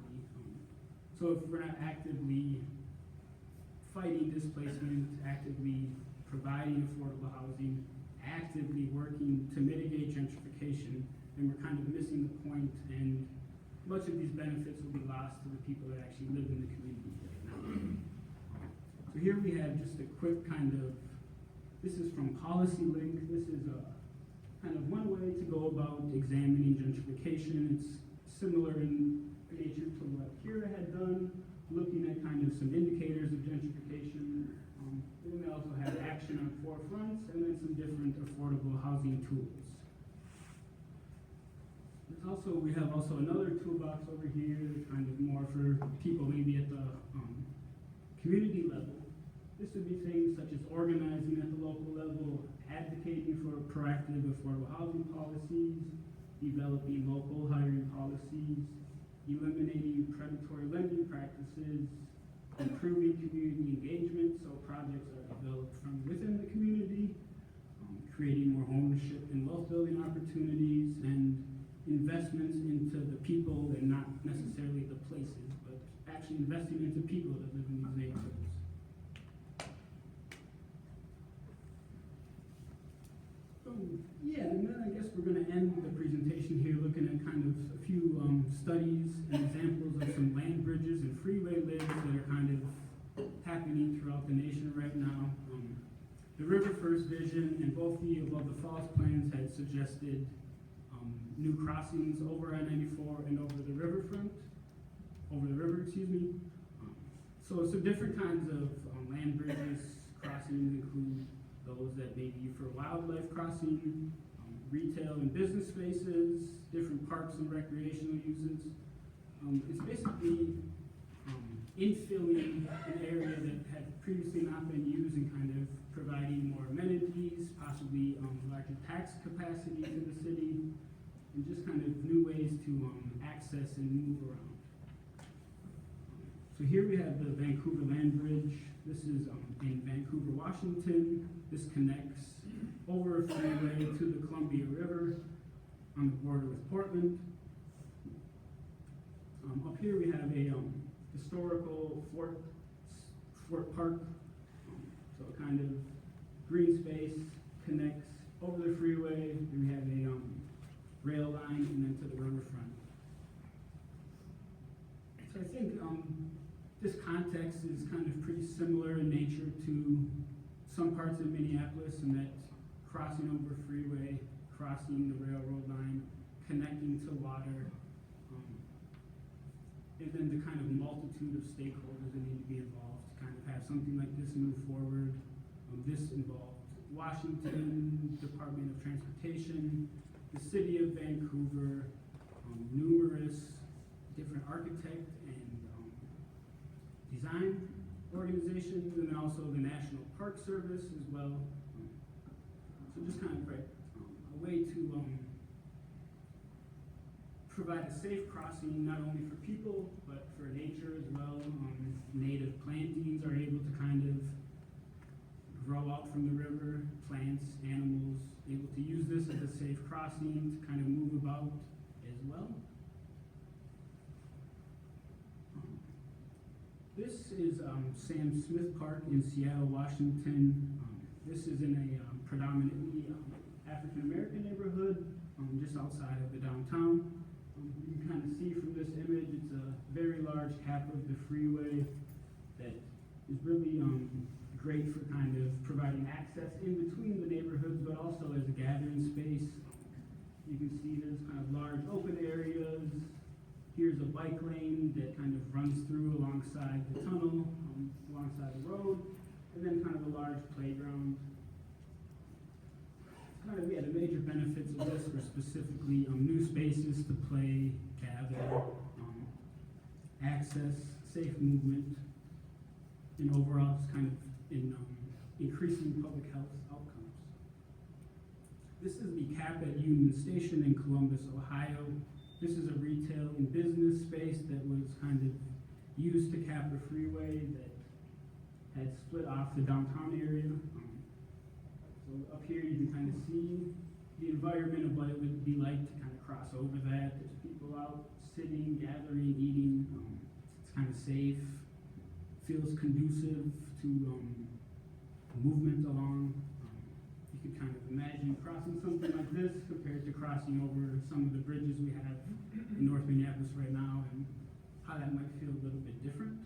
So if we're not actively fighting displacement, actively providing affordable housing, actively working to mitigate gentrification, then we're kind of missing the point, and much of these benefits will be lost to the people that actually live in the community right now. So here we have just a quick kind of, this is from Policy Link. This is a kind of one way to go about examining gentrification. It's similar in nature to what CURA had done, looking at kind of some indicators of gentrification. And then we also have action on 4 fronts, and then some different affordable housing tools. We have also another toolbox over here, kind of more for people maybe at the community level. This would be things such as organizing at the local level, advocating for proactive affordable housing policies, developing local hiring policies, eliminating predatory lending practices, improving community engagement so projects are developed from within the community, creating more ownership and wealth building opportunities, and investments into the people and not necessarily the places, but actually investing into people that live in these neighborhoods. Yeah, and then I guess we're going to end the presentation here looking at kind of a few studies and examples of some land bridges and freeway lids that are kind of happening throughout the nation right now. The River First Vision and both the Above the Falls plans had suggested new crossings over I-94 and over the river, So different kinds of land bridges, crossings include those that may be for wildlife crossing, retail and business spaces, different parks and recreational uses. It's basically infilling an area that had previously not been used and kind of providing more amenities, possibly larger tax capacity to the city, and just kind of new ways to access and move around. So here we have the Vancouver Land Bridge. This is in Vancouver, Washington. This connects over a freeway to the Columbia River on the border with Portland. Up here we have a historical Fort Park. So a kind of green space connects over the freeway. We have a rail line, and then to the riverfront. So I think this context is kind of pretty similar in nature to some parts of Minneapolis, and that crossing over freeway, crossing the railroad line, connecting to water, and then the kind of multitude of stakeholders that need to be involved to kind of have something like this move forward. This involved Washington Department of Transportation, the City of Vancouver, numerous different architect and design organizations, and then also the National Park Service as well. So just kind of a way to provide a safe crossing not only for people but for nature as well. Native plantings are able to kind of grow out from the river, plants, animals, able to use this as a safe crossing to kind of move about as well. This is Sam Smith Park in Seattle, Washington. This is in a predominantly African-American neighborhood, just outside of the downtown. You can kind of see from this image, it's a very large cap of the freeway that is really great for kind of providing access in between the neighborhoods, but also as a gathering space. You can see there's kind of large open areas. Here's a bike lane that kind of runs through alongside the tunnel, alongside the road, and then kind of a large playground. Kind of, yeah, the major benefits of this were specifically new spaces to play, gather, access, safe movement, and overall just kind of in increasing public health outcomes. This is the cap at Union Station in Columbus, Ohio. This is a retail and business space that was kind of used to cap the freeway that had split off the downtown area. So up here you can kind of see the environment of what it would be like to kind of cross over that. There's people out sitting, gathering, eating. It's kind of safe, feels conducive to movement along. You could kind of imagine crossing something like this compared to crossing over some of the bridges we have in North Minneapolis right now, and how that might feel a little bit different.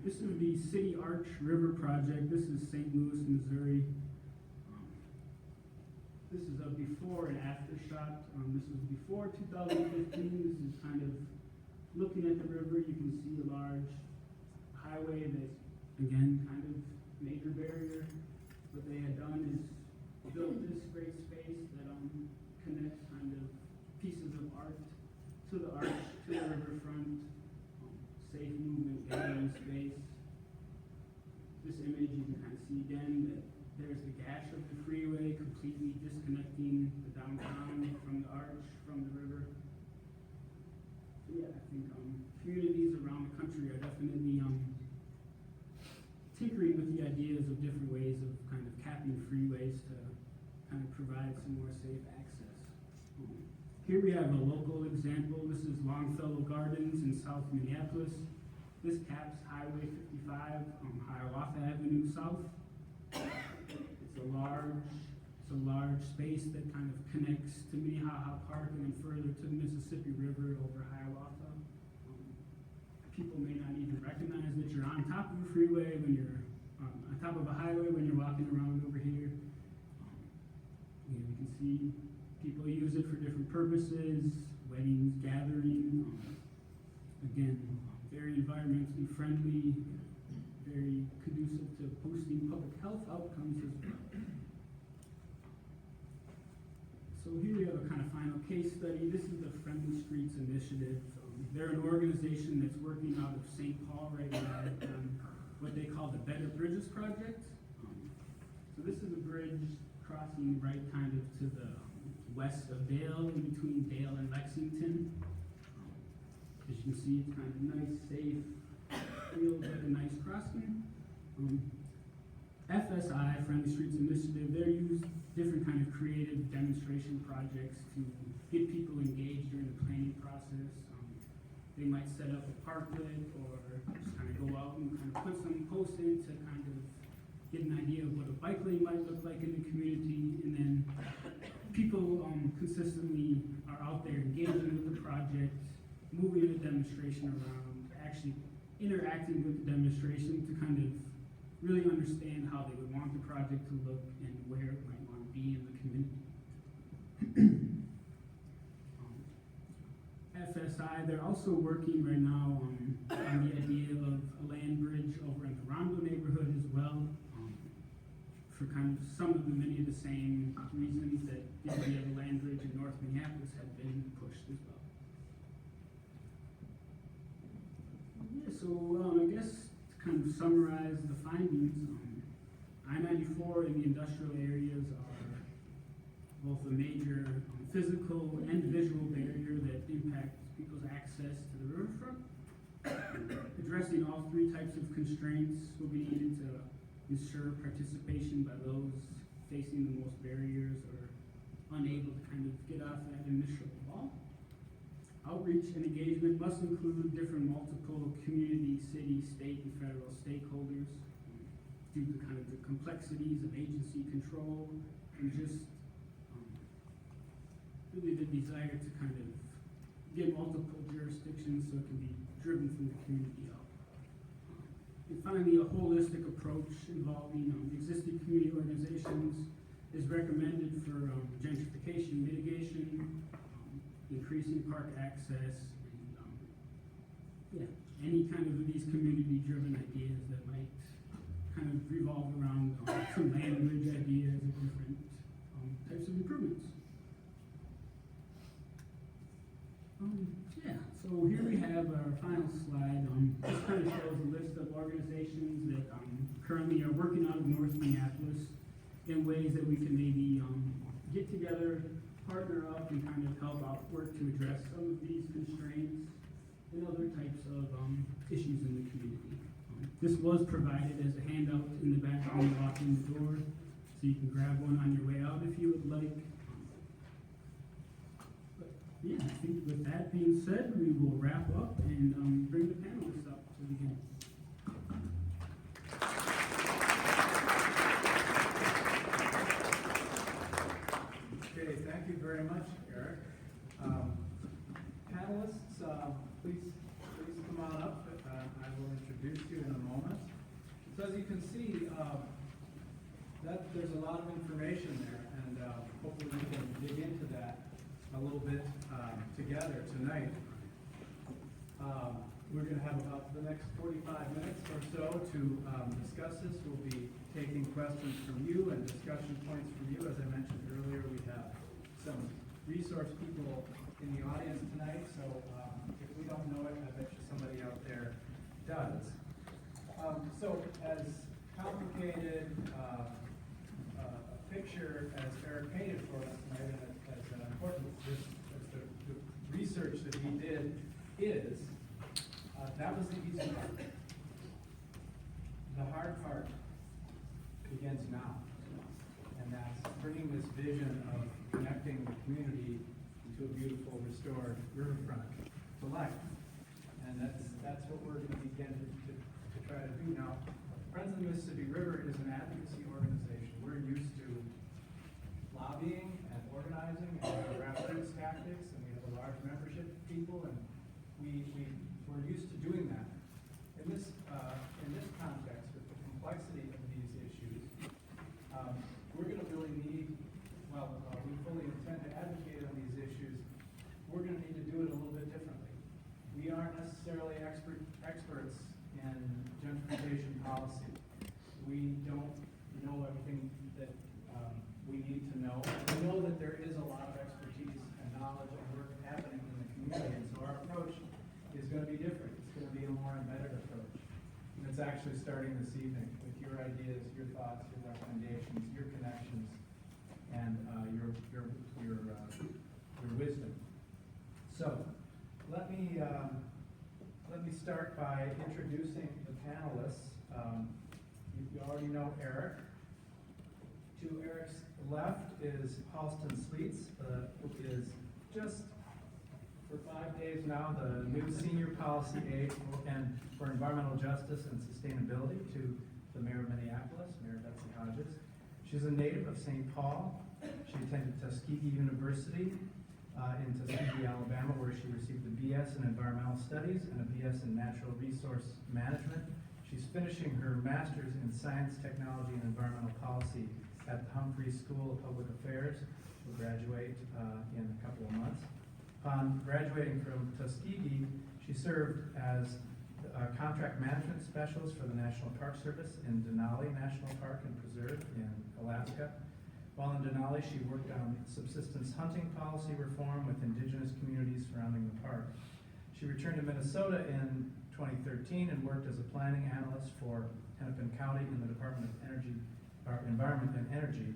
This is the City Arch River Project. This is St. Louis, Missouri. This is a before and after shot. This was before 2015. This is kind of looking at the river. You can see a large highway that's, again, kind of major barrier. What they had done is built this great space that connects kind of pieces of art to the arch, to the riverfront, safe movement, gathering space. This image you can kind of see again that there's the gash of the freeway completely disconnecting the downtown from the arch, from the river. So yeah, I think communities around the country are definitely tinkering with the ideas of different ways of kind of capping freeways to kind of provide some more safe access. Here we have a local example. This is Longfellow Gardens in South Minneapolis. This caps Highway 55 on Hiawatha Avenue South. It's a large space that kind of connects to Minnehaha Park and then further to the Mississippi River over Hiawatha. People may not even recognize that you're on top of a freeway when you're on top of a highway when you're walking around over here. You can see people use it for different purposes, weddings, gathering. Again, very environmentally friendly, very conducive to boosting public health outcomes as well. So here we have a kind of final case study. This is the Friendly Streets Initiative. They're an organization that's working out of St. Paul right now on what they call the Better Bridges Project. So this is a bridge crossing right kind of to the west of Dale, in between Dale and Lexington. As you can see, it's kind of nice, safe, feels like a nice crossing. FSI, Friendly Streets Initiative, they use different kind of creative demonstration projects to get people engaged during the planning process. They might set up a parklet or just kind of go out and kind of put some posts in to kind of get an idea of what a bike lane might look like in the community, and then people consistently are out there engaging with the project, moving the demonstration around, actually interacting with the demonstration to kind of really understand how they would want the project to look and where it might want to be in the community. FSI, they're also working right now on the idea of a land bridge over in the Rondo neighborhood as well, for kind of some of the many of the same reasons that the idea of a land bridge in North Minneapolis had been pushed as well. Yeah, so I guess to kind of summarize the findings, I-94 and the industrial areas are both a major physical and visual barrier that impacts people's access to the riverfront. Addressing all three types of constraints will be needed to ensure participation by those facing the most barriers or unable to kind of get off that initial wall. Outreach and engagement must include different multiple community, city, state, and federal stakeholders due to kind of the complexities of agency control and just really the desire to kind of get multiple jurisdictions so it can be driven from the community up. And finally, a holistic approach involving existing community organizations is recommended for gentrification mitigation, increasing park access, and any kind of these community-driven ideas that might kind of revolve around some land bridge ideas and different types of improvements. So here we have our final slide. This kind of shows a list of organizations that currently are working out of North Minneapolis in ways that we can maybe get together, partner up, and kind of help out work to address some of these constraints and other types of issues in the community. This was provided as a handout in the back when you walk in the door, so you can grab one on your way out if you would like. Yeah, I think with that being said, we will wrap up and bring the panelists up to begin. Okay, thank you very much, Eric. Panelists, please come on up. I will introduce you in a moment. So as you can see, that there's a lot of information there, and hopefully we can dig into that a little bit together tonight. We're going to have about the next 45 minutes or so to discuss this. We'll be taking questions from you and discussion points from you. As I mentioned earlier, we have some resource people in the audience tonight, so if we don't know it, I bet you somebody out there does. So as complicated a picture as Eric painted for us tonight, and as important as the research that he did is, that was the easy part. The hard part begins now, and that's bringing this vision of connecting the community into a beautiful, restored riverfront to life. And that's what we're going to begin to try to do now. Friends of the Mississippi River is an advocacy organization. We're used to lobbying and organizing and grassroots tactics, and we have a large membership of people, and we're used to doing that. In this context, with the complexity of these issues, we're going to really need, we fully intend to advocate on these issues. We're going to need to do it a little bit differently. We aren't necessarily experts in gentrification policy. We don't know everything that we need to know. We know that there is a lot of expertise and knowledge and work happening in the community, and so our approach is going to be different. It's going to be a more embedded approach. And it's actually starting this evening with your ideas, your thoughts, your recommendations, your connections, and your wisdom. So let me start by introducing the panelists. You already know Eric. To Eric's left is Halston Sleets, who is just for 5 days now the new senior policy aide for environmental justice and sustainability to the mayor of Minneapolis, Mayor Betsy Hodges. She's a native of St. Paul, She attended Tuskegee University in Tuskegee, Alabama, where she received a BS in Environmental Studies and a BS in Natural Resource Management. She's finishing her master's in Science, Technology, and Environmental Policy at the Humphrey School of Public Affairs. She'll graduate in a couple of months. Upon graduating from Tuskegee, she served as a contract management specialist for the National Park Service in Denali National Park and Preserve in Alaska. While in Denali, she worked on subsistence hunting policy reform with indigenous communities surrounding the park. She returned to Minnesota in 2013 and worked as a planning analyst for Hennepin County in the Department of Environment and Energy.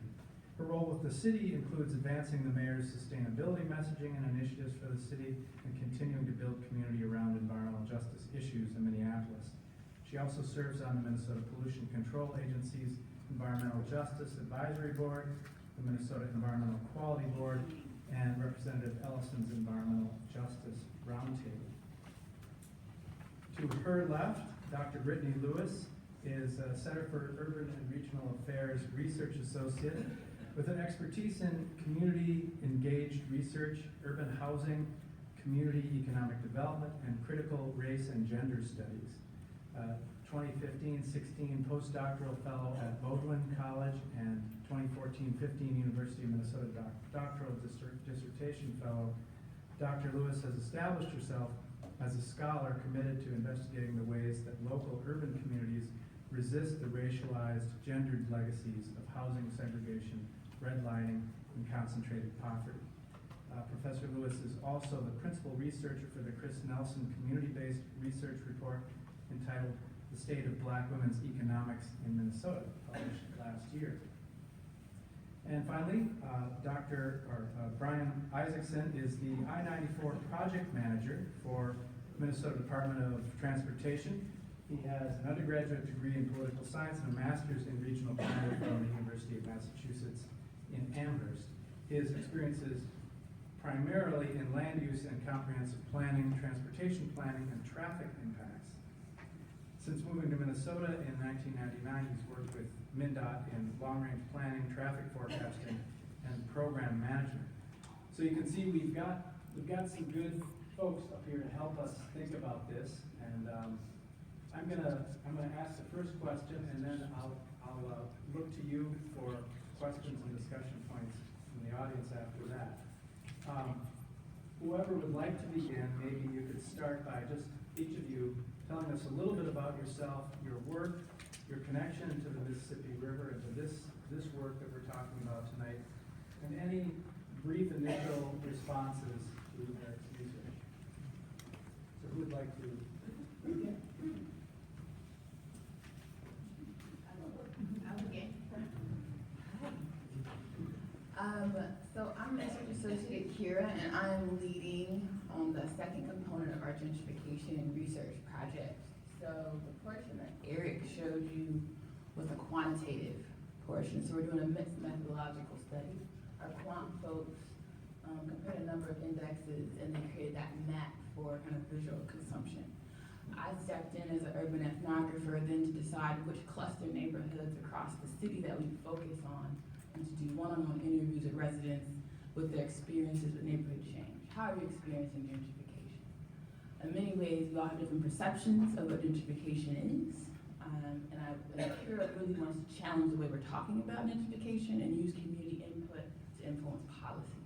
Her role with the city includes advancing the mayor's sustainability messaging and initiatives for the city and continuing to build community around environmental justice issues in Minneapolis. She also serves on the Minnesota Pollution Control Agency's Environmental Justice Advisory Board, the Minnesota Environmental Quality Board, and Representative Ellison's Environmental Justice Roundtable. To her left, Dr. Brittany Lewis is a Center for Urban and Regional Affairs Research Associate with an expertise in community-engaged research, urban housing, community economic development, and critical race and gender studies. 2015-16 postdoctoral fellow at Bowdoin College and 2014-15 University of Minnesota doctoral dissertation fellow. Dr. Lewis has established herself as a scholar committed to investigating the ways that local urban communities resist the racialized, gendered legacies of housing segregation, redlining, and concentrated poverty. Professor Lewis is also the principal researcher for the Chris Nelson community-based research report entitled The State of Black Women's Economics in Minnesota, published last year. And finally, Brian Isaacson is the I-94 project manager for Minnesota Department of Transportation. He has an undergraduate degree in political science and a master's in regional planning from the University of Massachusetts in Amherst. His experiences primarily in land use and comprehensive planning, transportation planning, and traffic impacts. Since moving to Minnesota in 1999, he's worked with MnDOT in long-range planning, traffic forecasting, and program management. So you can see we've got some good folks up here to help us think about this, and I'm gonna ask the first question, and then I'll look to you for questions and discussion points from the audience after that. Whoever would like to begin, maybe you could start by just each of you telling us a little bit about yourself, your work, your connection to the Mississippi River, and to this work that we're talking about tonight, and any brief initial responses to Eric's research. So who would like to begin? So I'm a research associate at CURA, and I'm leading on the second component of our gentrification research project. So the portion that Eric showed you was a quantitative portion. So we're doing a mixed methodological study. Our quant folks compared a number of indexes, and they created that map for kind of visual consumption. I stepped in as an urban ethnographer then to decide which cluster neighborhoods across the city that we focus on, and to do one-on-one interviews with residents with their experiences with neighborhood change. How are you experiencing gentrification? In many ways, we all have different perceptions of what gentrification is, and CURA really wants to challenge the way we're talking about gentrification and use community input to influence policy.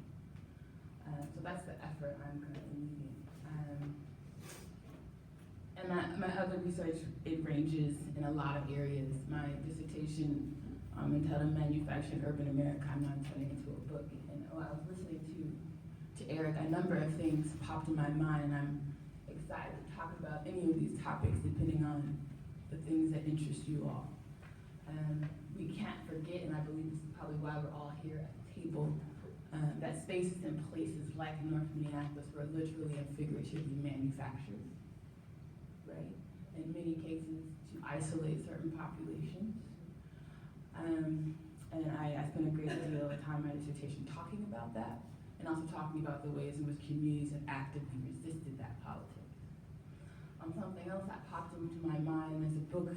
So that's the effort I'm currently leading. And my other research, it ranges in a lot of areas. My dissertation entitled Manufacturing Urban America, I'm now turning into a book. And while I was listening to Eric, a number of things popped in my mind, and I'm excited to talk about any of these topics depending on the things that interest you all. We can't forget, and I believe this is probably why we're all here at the table, that spaces and places like North Minneapolis were literally and figuratively manufactured, right? In many cases, to isolate certain populations. And I spent a great deal of time in my dissertation talking about that, and also talking about the ways in which communities have actively resisted that politics. Something else that popped into my mind is a book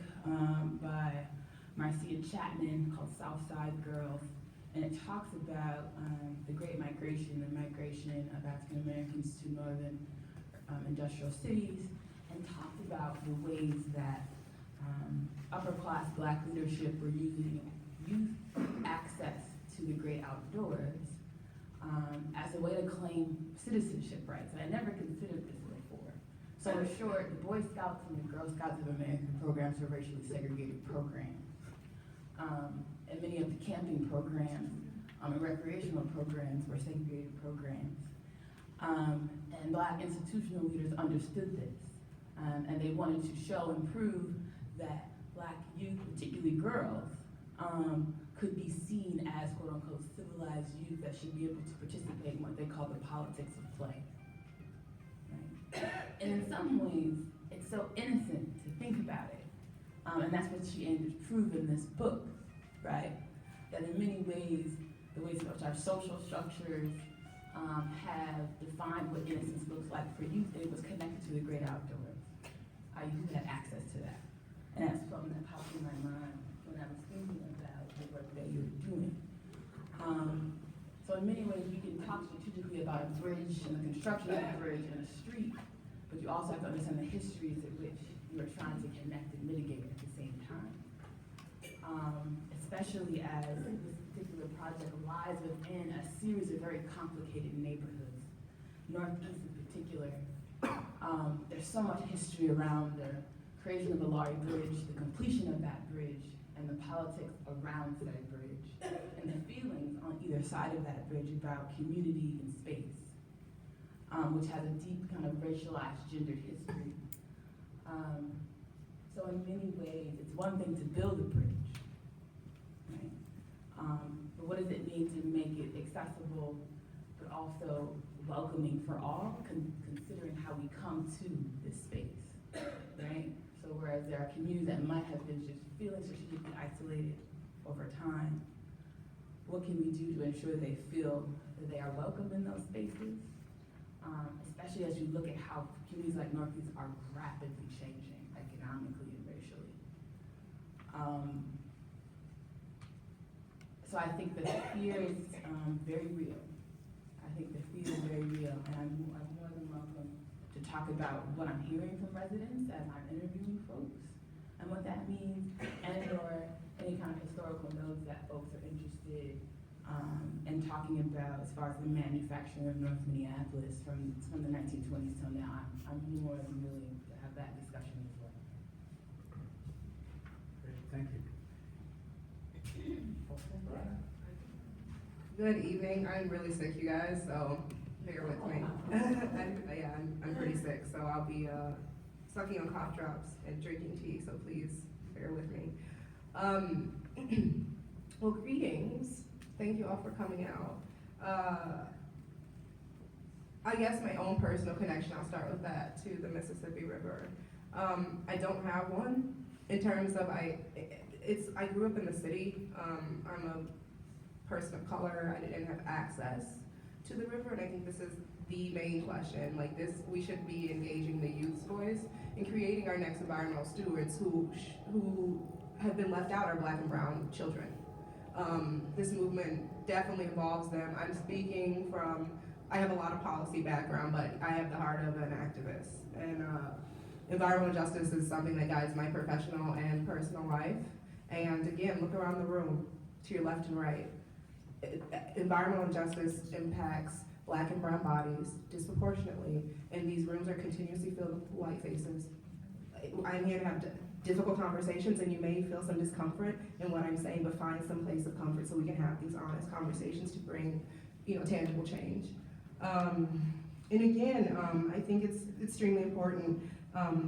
by Marcia Chapman called Southside Girls. and it talks about the Great Migration, the migration of African Americans to northern industrial cities, and talks about the ways that upper class Black leadership were using youth access to the great outdoors as a way to claim citizenship rights. And I never considered this before. So in short, the Boy Scouts and the Girl Scouts of America programs were racially segregated programs. And many of the camping programs and recreational programs were segregated programs. And Black institutional leaders understood this. And they wanted to show and prove that Black youth, particularly girls, could be seen as quote unquote civilized youth that should be able to participate in what they call the politics of play. Right? And in some ways, it's so innocent to think about it. And that's what she aimed to prove in this book, right? That in many ways, the ways in which our social structures have defined what innocence looks like for youth, it was connected to the great outdoors. You had access to that. And that's something that popped in my mind when I was thinking about the work that you were doing. So in many ways, you can talk strategically about a bridge and the construction of a bridge and a street, but you also have to understand the histories at which you are trying to connect and mitigate at the same time. Especially as this particular project lies within a series of very complicated neighborhoods. Northeast in particular, there's so much history around the creation of the Laurie Bridge, the completion of that bridge, and the politics around that bridge, and the feelings on either side of that bridge about community and space, which has a deep kind of racialized, gendered history. So in many ways, it's one thing to build a bridge, right? But what does it mean to make it accessible, but also welcoming for all, considering how we come to this space, right? So whereas there are communities that might have been just feeling strategically isolated over time, what can we do to ensure they feel that they are welcome in those spaces? Especially as you look at how communities like Northeast are rapidly changing economically and racially. So I think the fear is very real. I think the fear is very real, and I'm more than welcome to talk about what I'm hearing from residents as I'm interviewing folks, and what that means, and or any kind of historical notes that folks are interested in talking about as far as the manufacturing of North Minneapolis from the 1920s till now. I'm more than willing to have that discussion as well. Great, thank you. Good evening. I'm really sick, you guys, so bear with me. I'm pretty sick, so I'll be sucking on cough drops and drinking tea, so please bear with me. Well, greetings. Thank you all for coming out. I guess my own personal connection, I'll start with that, to the Mississippi River. I don't have one in terms of, I grew up in the city. I'm a person of color. I didn't have access to the river, and I think this is the main question. Like this, we should be engaging the youth's voice and creating our next environmental stewards who have been left out are Black and brown children. This movement definitely involves them. I'm speaking from, I have a lot of policy background, but I have the heart of an activist. And environmental justice is something that guides my professional and personal life. And again, look around the room to your left and right. Environmental justice impacts Black and brown bodies disproportionately, and these rooms are continuously filled with white faces. I'm here to have difficult conversations, and you may feel some discomfort in what I'm saying, but find some place of comfort so we can have these honest conversations to bring, tangible change. And again, I think it's extremely important,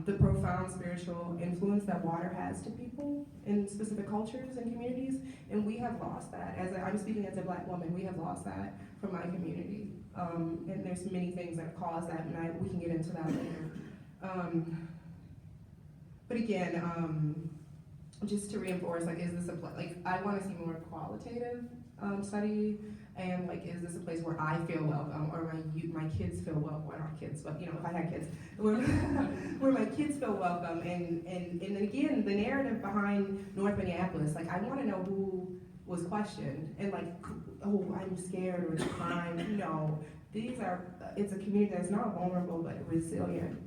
the profound spiritual influence that water has to people in specific cultures and communities, and we have lost that. I'm speaking as a Black woman, we have lost that from my community. And there's many things that cause that, and we can get into that later. But again, just to reinforce, is this I want to see more qualitative study, and is this a place where I feel welcome, or my kids feel welcome? Well, not kids, but if I had kids, where my kids feel welcome, and again, the narrative behind North Minneapolis, I want to know who was questioned, and like, oh, I'm scared or it's crime. No, it's a community that's not vulnerable but resilient,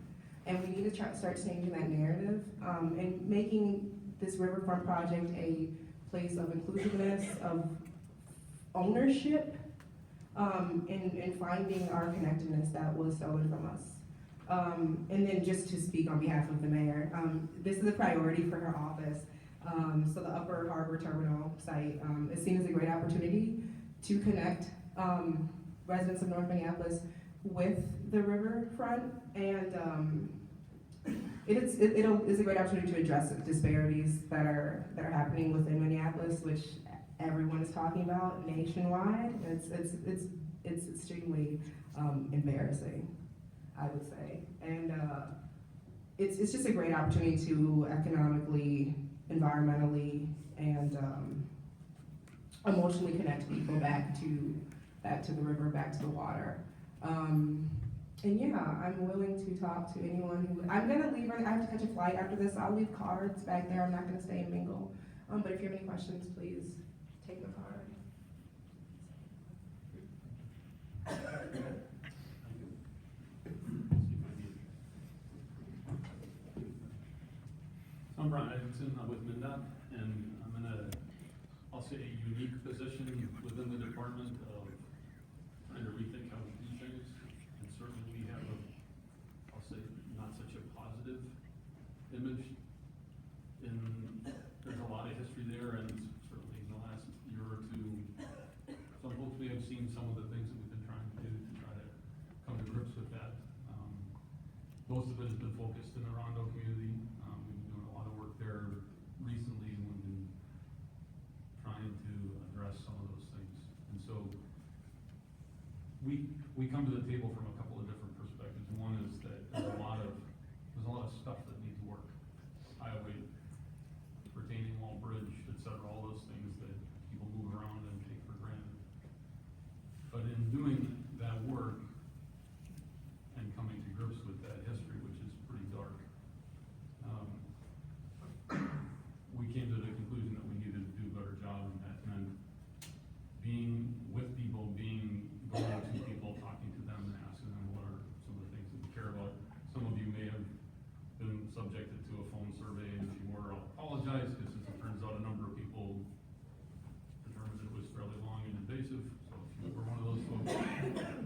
and we need to start changing that narrative, and making this riverfront project a place of inclusiveness, of ownership, and finding our connectedness that was stolen from us. And then just to speak on behalf of the mayor, this is a priority for her office. So the Upper Harbor Terminal site is seen as a great opportunity to connect residents of North Minneapolis with the riverfront, and it's a great opportunity to address disparities that are happening within Minneapolis, which everyone is talking about nationwide. It's extremely embarrassing, I would say, and it's just a great opportunity to economically, environmentally, and emotionally connect people back to the river, back to the water. And yeah, I'm willing to talk to anyone who, I'm gonna leave, I have to catch a flight after this. I'll leave cards back there. I'm not gonna stay and mingle. But if you have any questions, please take the card. I'm Brian Edmondson, I'm with MnDOT, and I'm in I'll say a unique position within the department of trying to rethink how we do things. And certainly we have I'll say, not such a positive image. There's a lot of history there, and certainly in the last year or two, some folks may have seen some of the things that we've been trying to do to try to come to grips with that. Most of it has been focused in the Rondo community. We've been doing a lot of work there recently, and we've been trying to address some of those things. And so we come to the table from a couple of different perspectives. One is that there's a lot of stuff that needs work. Highway, retaining wall, bridge, et cetera, all those things that people move around and take for granted. But in doing that work and coming to grips with that history, which is pretty dark, we came to the conclusion that we needed to do a better job, and that meant being with people, going to people, talking to them, and asking them what are some of the things that we care about. Some of you may have been subjected to a phone survey, and if you were, I'll apologize, because as it turns out, a number of people determined it was fairly long and invasive. So if you were one of those folks,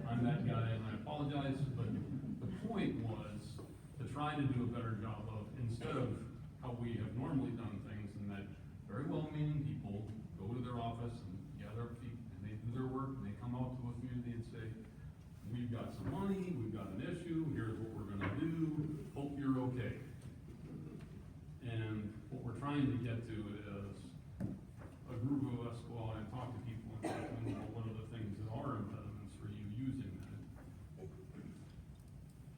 I'm that guy, and I apologize. But the point was to try to do a better job of, instead of how we have normally done things, and that very well-meaning people go to their office and gather up people, and they do their work, and they come out to a community and say, we've got some money, we've got an issue, here's what we're gonna do, hope you're okay. And what we're trying to get to is a group of us go out and talk to people and talk to them about what are the things that are impediments for you using that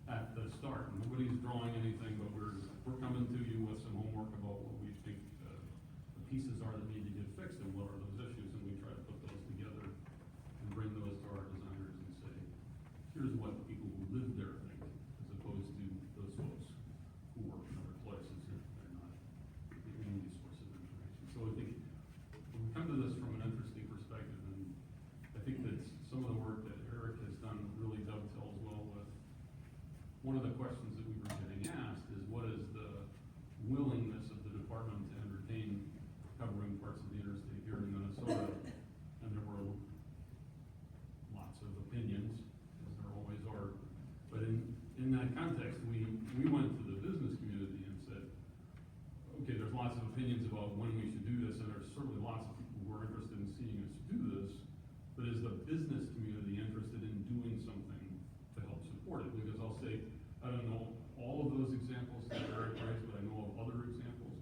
at the start. Nobody's drawing anything, but we're coming to you with some homework about what we think the pieces are that need to get fixed and what are those issues, and we try to put those together and bring those to our designers and say, here's what the people who live there think, as opposed to those folks who work in other places and they're not the only source of information. So I think we come to this from an interesting perspective, and I think that some of the work that Eric has done really dovetails well with one of the questions that we were getting asked is, what is the willingness of the department to entertain covering parts of the interstate here in Minnesota? And there were lots of opinions, as there always are. But in that context, we went to the business community and said, okay, there's lots of opinions about when we should do this, and there's certainly lots of people who are interested in seeing us do this, but is the business community interested in doing something to help support it? Because I'll say, I don't know all of those examples that Eric raised, but I know of other examples.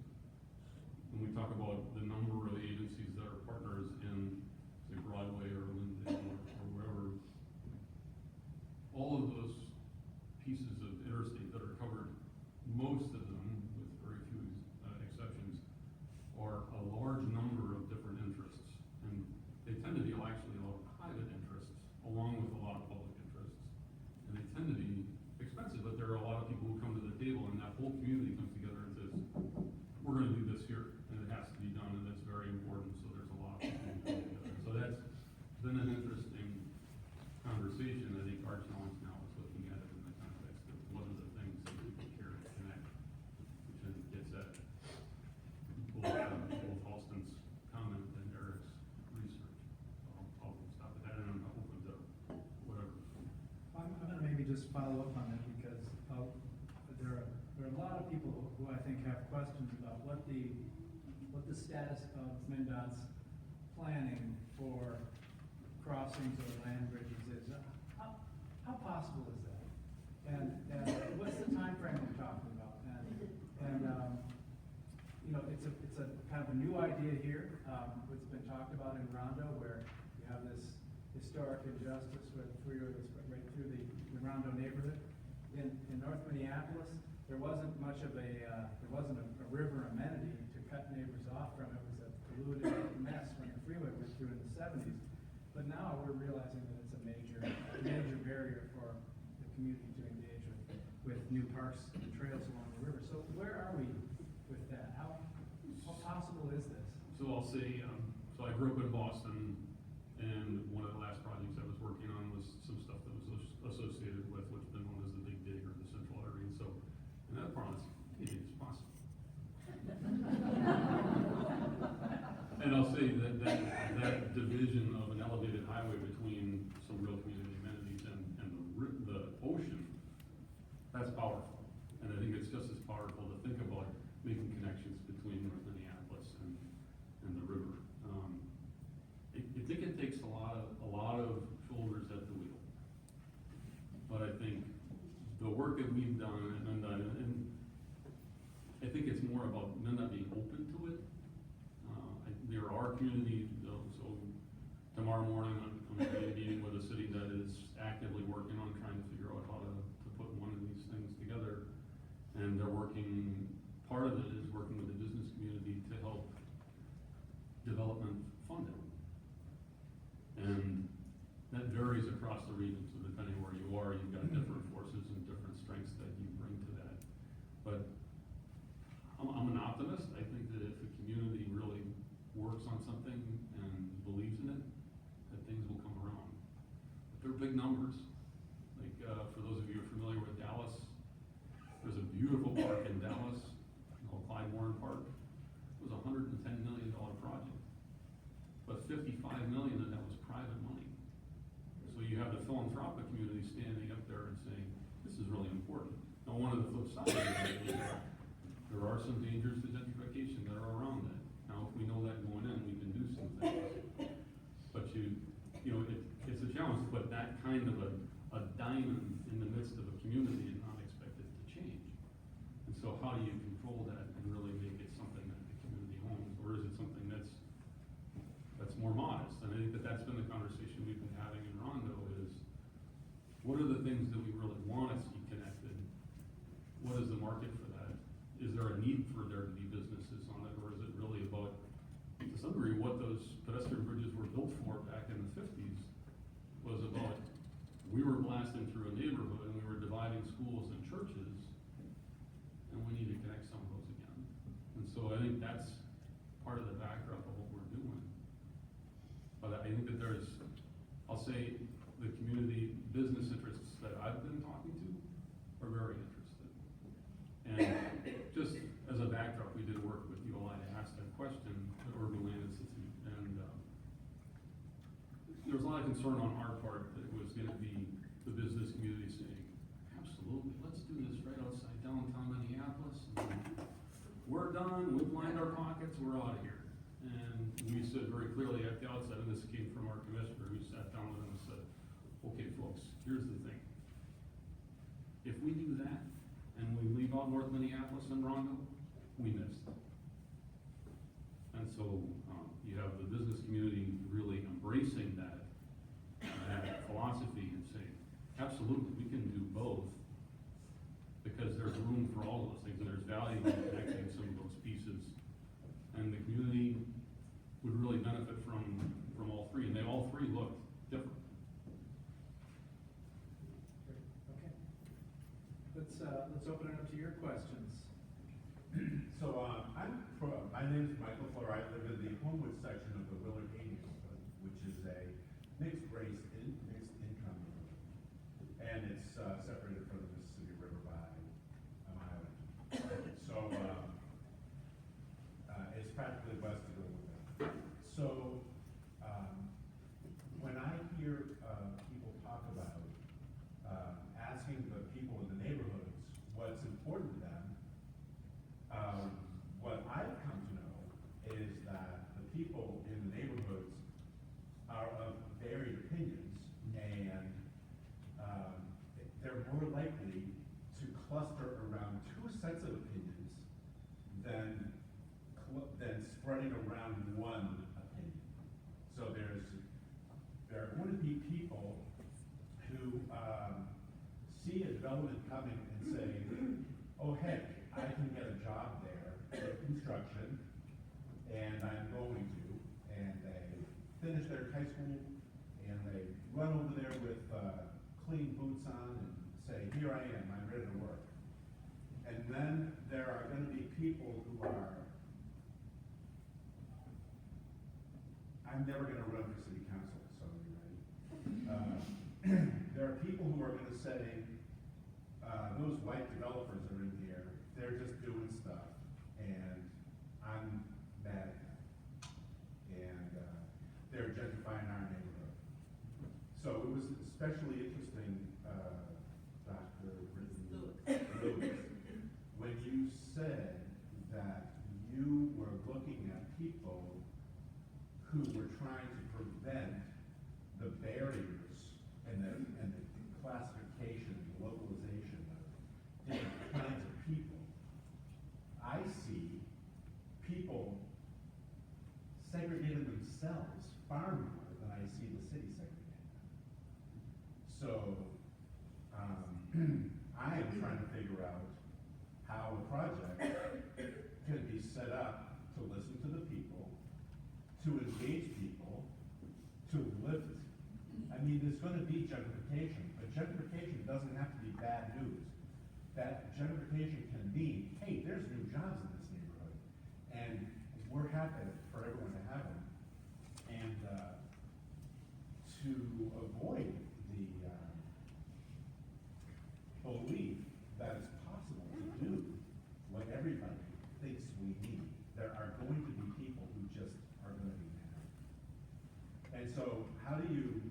When we talk about the number of agencies that are partners in, say, Broadway or Lyndale or wherever, all of those pieces of interstate that are covered, most of them, with very few exceptions, are a large number of different interests. And they tend to be actually a lot of private interests, along with a lot of public interests. And they tend to be expensive, but there are a lot of people who come to the table, and that whole community comes together and says, we're gonna do this here, and it has to be done, and it's very important. So there's a lot of people who just follow up on that because there are a lot of people who I think have questions about what the status of MnDOT's planning for crossings or land bridges is. How possible is that? And what's the time frame we're talking about? And you know, it's a kind of a new idea here. It's been talked about in Rondo, where you have this historic injustice where the freeway was right through the Rondo neighborhood. In North Minneapolis, there wasn't much of a river amenity to cut neighbors off from. It was a polluted mess when the freeway went through in the 70s. But now we're realizing that it's a major barrier for the community to engage with new parks and trails along the river. So where are we with that? How possible is this? So I'll say, so I grew up in Boston, and one of the last projects I was working on was some stuff that was associated with what's been known as the Big Dig or the Central Artery. And so, in that province, it's possible. And I'll say that division of an elevated highway between some real community amenities and the ocean, that's powerful. And I think it's just as powerful to think about making connections between North Minneapolis and the river. I think it takes a lot of shoulders at the wheel. But I think the work that we've done at MnDOT, and I think it's more about MnDOT being open to it. There are communities, so tomorrow morning I'm going to be meeting with a city that is actively working on trying to figure out how to put one of these things together. And they're working, part of it is working with the business community to help development fund it. And that varies across the region, so depending where you are, you've got different forces and different strengths that you bring to that. But I'm an optimist. I think that if the community really works on something and believes in it, that things will come around. But they're big numbers. Like, for those of you who are familiar with Dallas, there's a beautiful park in Dallas, Clyde Warren Park. It was a $110 million project. But $55 million of that was private money. So you have the philanthropic community standing up there and saying, this is really important. Now, one of the flip sides of that is there are some dangers to gentrification that are around that. Now, if we know that going in, we can do some things. But you know, it's a challenge to put that kind of a diamond in the midst of a community and not expect it to change. And so how do you control that and really make it something that the community owns? Or is it something that's more modest? And I think that that's been the conversation we've been having in Rondo is, what are the things that we really want to see connected? What is the market for that? Is there a need for there to be businesses on it? Or is it really about, to some degree, what those pedestrian bridges were built for back in the 50s was about, we were blasting through a neighborhood and we were dividing schools and churches, and we need to connect some of those again. And so I think that's part of the backdrop of what we're doing. But I think that there's, I'll say, the community business interests that I've been talking to are very interested. And just as a backdrop, we did work with ULI to ask that question, the Urban Land Institute, and there was a lot of concern on our part that it was going to be the business community saying, absolutely, let's do this right outside downtown Minneapolis. We're done, we've lined our pockets, we're out of here. And we said very clearly at the outset, and this came from our commissioner who sat down with them and said, okay folks, here's the thing. If we do that, and we leave out North Minneapolis and Rondo, we missed. And so you have the business community really embracing that philosophy and saying, absolutely, we can do both, because there's room for all of those things, and there's value in connecting some of those pieces. And the community would really benefit from all three, and they all three look different. Okay. Let's open it up to your questions. So my name is Michael Fuller. I live in the Homewood section of the Willard Hay neighborhood, which is a mixed income neighborhood, and it's separated from the Mississippi River by a mile. So it's practically west of the river. So when I hear people talk about asking they're more likely to cluster around two sets of opinions than spreading around one opinion. So there are going to be people who see a development coming and say, oh heck, I can get a job there in construction, and I'm going to, and they finish their high school, and they run over there with clean boots on and say, here I am, I'm ready to work. And then there are going to be people who are, I'm never going to run for city council, so you ready? There are people who are going to say, those white developers are in here, they're just doing stuff, and I'm mad at them. And they're gentrifying our neighborhood. So it was especially interesting, Dr. Lewis, when you said that you were looking at people who were trying to prevent the barriers and the classification, the localization of different kinds of people. I see people segregating themselves far more than I see the city segregating them. So I am trying to figure out how a project can be set up to listen to the people, to engage people, to lift. I mean, there's going to be gentrification, but gentrification doesn't have to be bad news. That gentrification can mean, hey, there's new jobs in this neighborhood, and we're happy for everyone to have them. And to avoid the belief that it's possible to do what everybody thinks we need, there are going to be people who just are going to be mad. And so how do you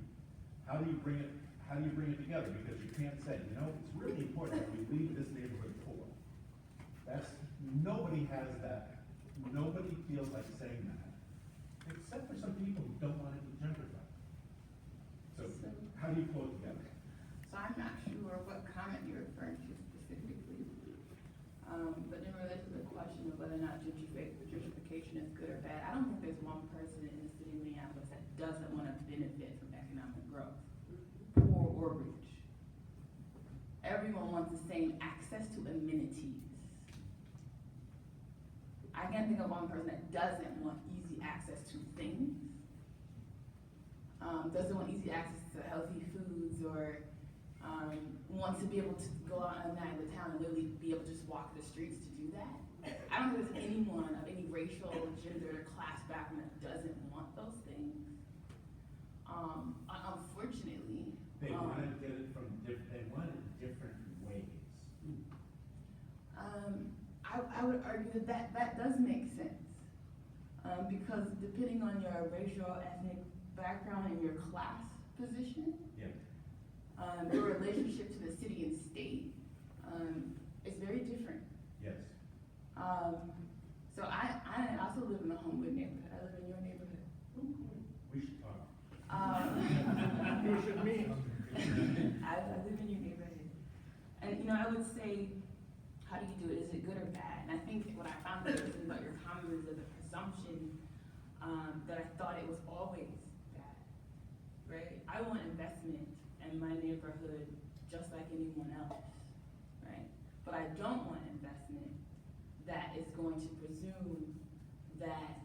bring it together? Because you can't say, you know, it's really important that we leave this neighborhood poor. Nobody has that, nobody feels like saying that, except for some people who don't want it to gentrify. So how do you pull it together? So I'm not sure what comment you're referring to specifically. But in relation to the question of whether or not gentrification is good or bad, I don't think there's one person in the city of Minneapolis that doesn't want to benefit from economic growth, poor or rich. Everyone wants the same access to amenities. I can't think of one person that doesn't want easy access to things, doesn't want easy access to healthy foods, or wants to be able to go out at night in the town and literally be able to just walk the streets to do that. I don't think there's anyone of any racial, gender, class background that doesn't want those things. Unfortunately, They want to get it from they want it different ways. I would argue that does make sense. Because depending on your racial, ethnic background and your class position, Yeah. your relationship to the city and state is very different. Yes. So I also live in a Homewood neighborhood. I live in your neighborhood. We should talk. You should meet. I live in your neighborhood. And, you know, I would say, how do you do it? Is it good or bad? And I think what I found interesting about your comment is the presumption that I thought it was always bad, right? I want investment in my neighborhood just like anyone else, right? But I don't want investment that is going to presume that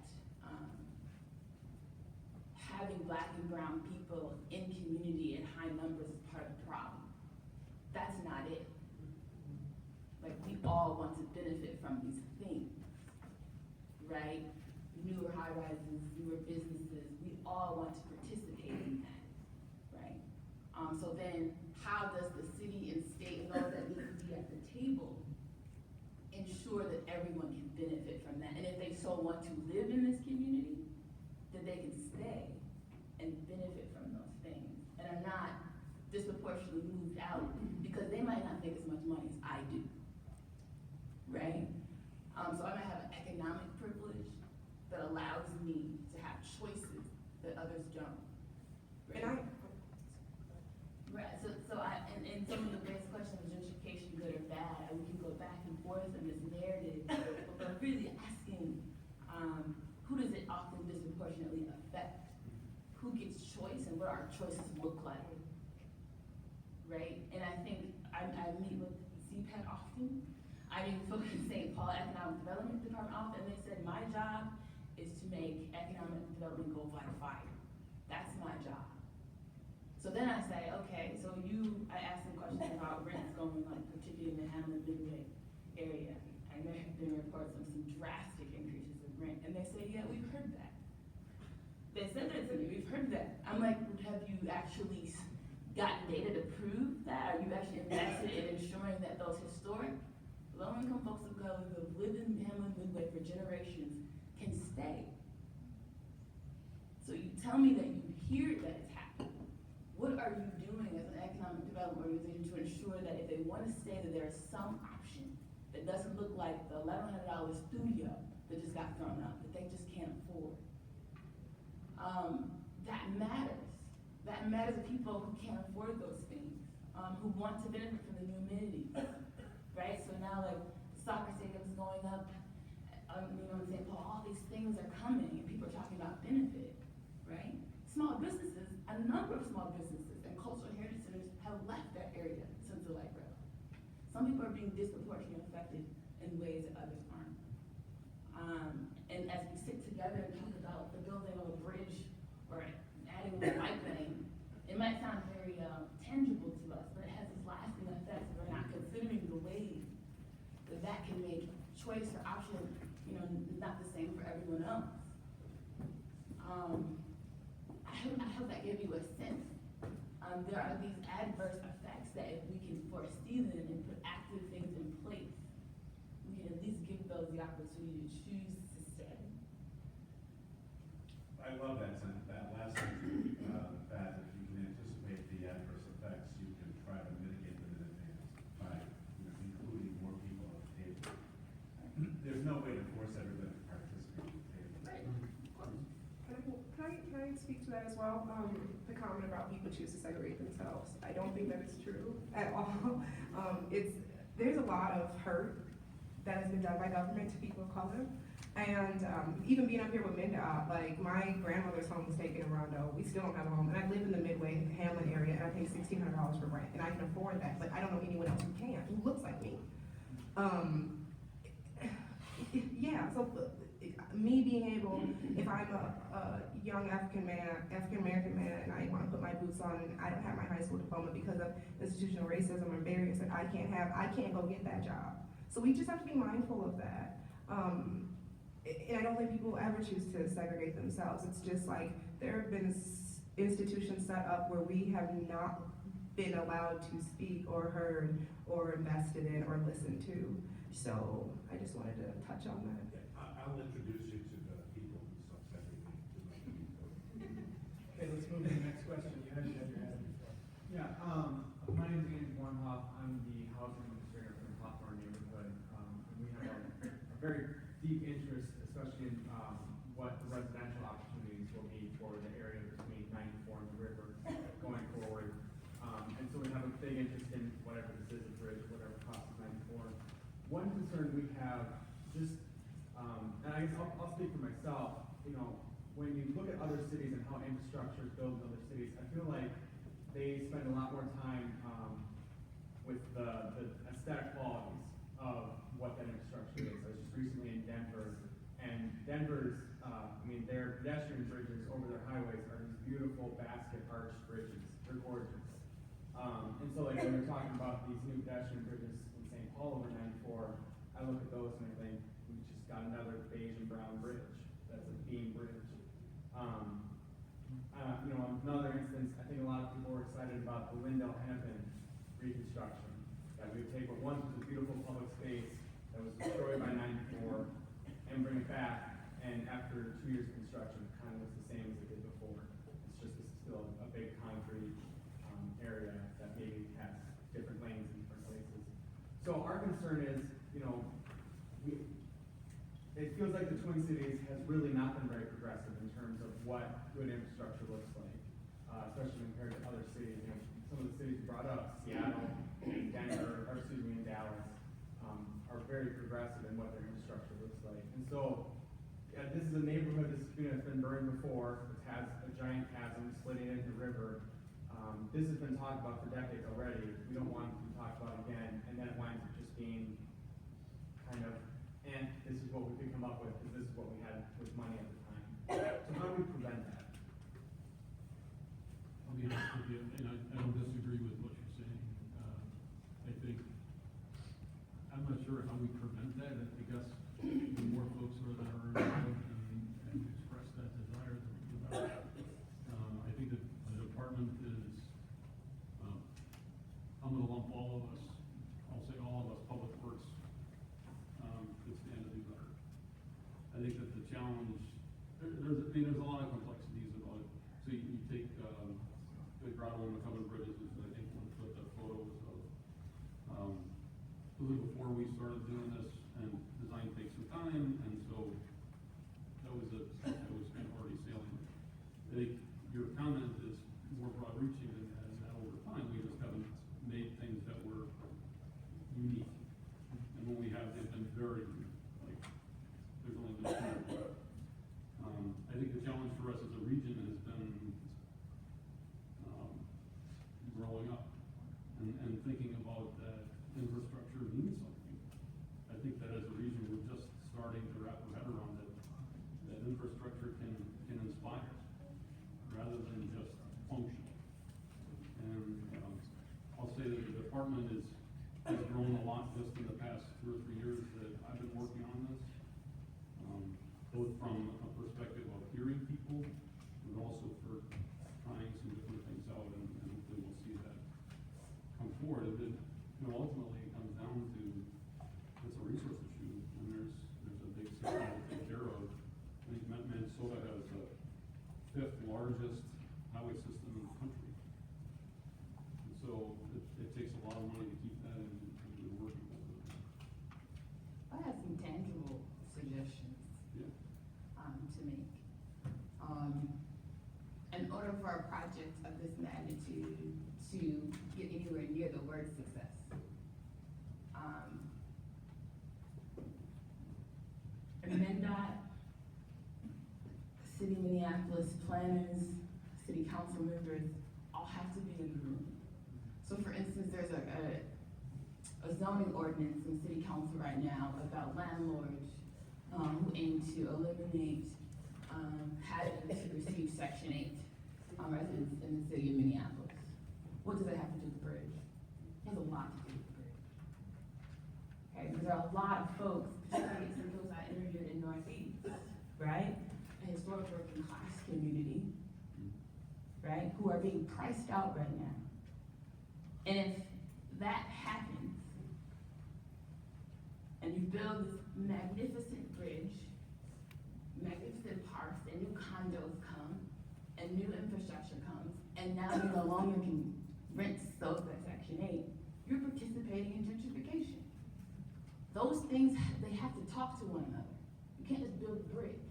having Black and brown people in community in high numbers is part of the problem. That's not it. Like, we all want to benefit from these things, right? Newer high-rises, newer businesses, we all want to participate in that, right? So then, how does the city and state and those that need to be at the table ensure that everyone can benefit from that? And if they so want to live in this community, that they can stay and benefit from those things, and are not disproportionately moved out because they might not make as much money as I do, right? So I might have an economic privilege that allows me to have choices that others don't. Right? And Right, so and some of the ways forth and this narrative, but we're really asking, who does it often disproportionately affect? Who gets choice and what our choices look like, right? And I think I meet with CPAT often. I mean, folks in St. Paul Economic Development Department often, and they said, my job is to make economic development go like fire. That's my job. So then I say, okay, so I asked them questions about rents going, like, particularly in the Hamlin Midway area. And there have been reports of some drastic increases in rent. And they say, yeah, we've heard that. They said that to me, we've heard that. I'm like, have you actually gotten data to prove that? Are you actually invested in ensuring that those historic low-income folks of color who have lived in Hamlin Midway for generations can stay? So you tell me that you hear that it's happening. What are you doing as an economic development organization to ensure that if they want to stay, that there is some option that doesn't look like the $1,100 studio that just got thrown up, that they just can't afford? That matters. That matters to people who can't afford those things, who want to benefit from the new amenities, right? So now, like, the soccer stadium's going up, in St. Paul, all these things are coming, and people are talking about benefit, right? Small businesses, a number of small businesses and cultural heritage centers have left that area since the light rail. Some people are being disproportionately affected in ways that others aren't. And as we sit together and talk about the building of a bridge or adding a bike lane, it might sound very tangible to us, but it has this lasting effect if we're not considering the ways that that can make choice or option, not the same for everyone else. I hope that gave you a sense. There are these adverse effects that if we can foresee them and put active things in place, we can at least give those the opportunity to choose to stay. I love that sentence, that last sentence, that if you can anticipate the adverse effects, you can try to mitigate them in advance by, including more people at the table. There's no way to force everybody to participate at the table. Right. Can I speak to that as well? The comment about people choose to segregate themselves. I don't think that is true at all. There's a lot of hurt that has been done by government to people of color. And even being up here with Minda, like my grandmother's home was taken in Rondo. We still don't have a home. And I live in the Midway, Hamlin area, and I pay $1,600 for rent. And I can afford that, but I don't know anyone else who can, who looks like me. Yeah, so me being able, if I'm a young African American man and I want to put my boots on and I don't have my high school diploma because of institutional racism or barriers that I can't go get that job. So we just have to be mindful of that. And I don't think people will ever choose to segregate themselves. It's just like there have been institutions set up where we have not been allowed to speak or heard or invested in or listened to. So I just wanted to touch on that. I'll introduce you to the people who self-segregate. Okay, let's move to the next question. You had your hand before. Yeah, my name is Andy Warnhoff. I'm the housing administrator for the Hawthorne neighborhood. And we have a very deep interest, especially in what the residential opportunities will be for the area between 94 and the river going forward. And so we have a big interest in whatever this is, a bridge, whatever crosses 94. One concern we have, just, and I guess I'll speak for myself, when you look at other cities and how infrastructure is built in other cities, I feel like they spend a lot more time with the aesthetic qualities of what that infrastructure is. I was just recently in Denver, and Denver's, their pedestrian bridges over their highways are these beautiful basket arch bridges. They're gorgeous. And so like when we're talking about these new pedestrian bridges in St. Paul over 94, I look at those and I think we just got another beige and brown bridge. That's a beam bridge. Another instance, I think a lot of people were excited about the Lindell-Hennepin reconstruction. That we would take what once was a beautiful public space that was destroyed by 94 and bring it back, and after 2 years of construction, it kind of looks the same as it did before. It's just this is still a big concrete area that maybe has different lanes in different places. So our concern is, it feels like the Twin Cities has really not been very progressive in terms of what good infrastructure looks like, especially compared to other cities. Some of the cities you brought up, Seattle, Denver, and Dallas, are very interested in what their infrastructure looks like. And so, yeah, this is a neighborhood that's been burned before. It has a giant chasm splitting into the river. This has been talked about for decades already. We don't want it to be talked about again, and then it winds up just being kind of, and this is what we could come up with, because this is what we had with money at the time. So how do we prevent that? I'll be honest with you, and I don't disagree with what you're saying. I think, I'm not sure how we prevent that. I guess the more folks that are involved and express that desire, the better. I think that the department is, I'm gonna lump all of us, I'll say all of us, Public Works, could stand to do better. I think that the challenge, there's a lot of complexities about it. So you take, the Grotto and the Covered Bridges is, I think, what the photos of. It was before we started doing this, and design takes some time, and so that was kind of already sailing. I think your comment is more broad reaching than that, and that over time, we just haven't made things that were unique. And when we have, they've been very, like, there's only been two. I think the challenge for us as a region has been, growing up and thinking about that infrastructure means something. I think that as a region, we're just starting to wrap our head around it, that infrastructure can inspire rather than just function. And I'll say that the department has grown a lot just in the past 2 or 3 years that I've been working on this, both from a perspective of hearing people, but also for trying some different things out, and hopefully we'll see that come forward. And ultimately it comes down to, it's a resource issue, and there's a big system to take care of. I think Minnesota has the 5th largest highway system in the country. And so it takes a lot of money to keep that in working order. I have some tangible suggestions, Yeah. to make. In order for a project of this magnitude to get anywhere near the word success, MnDOT, City of Minneapolis planners, city council members, all have to be in the room. So for instance, there's a zoning ordinance in city council right now about landlords who aim to eliminate having to receive Section 8 residents in the city of Minneapolis. What does that have to do with the bridge? It has a lot to do with the bridge. Okay, because there are a lot of folks, particularly some of those I interviewed in Northeast, right? A historic working class community, right, who are being priced out right now. And if that happens, and you build this magnificent bridge, magnificent parks, and new condos come, and new infrastructure comes, and now you no longer can rent those at Section 8, you're participating in gentrification. Those things, they have to talk to one another. You can't just build a bridge.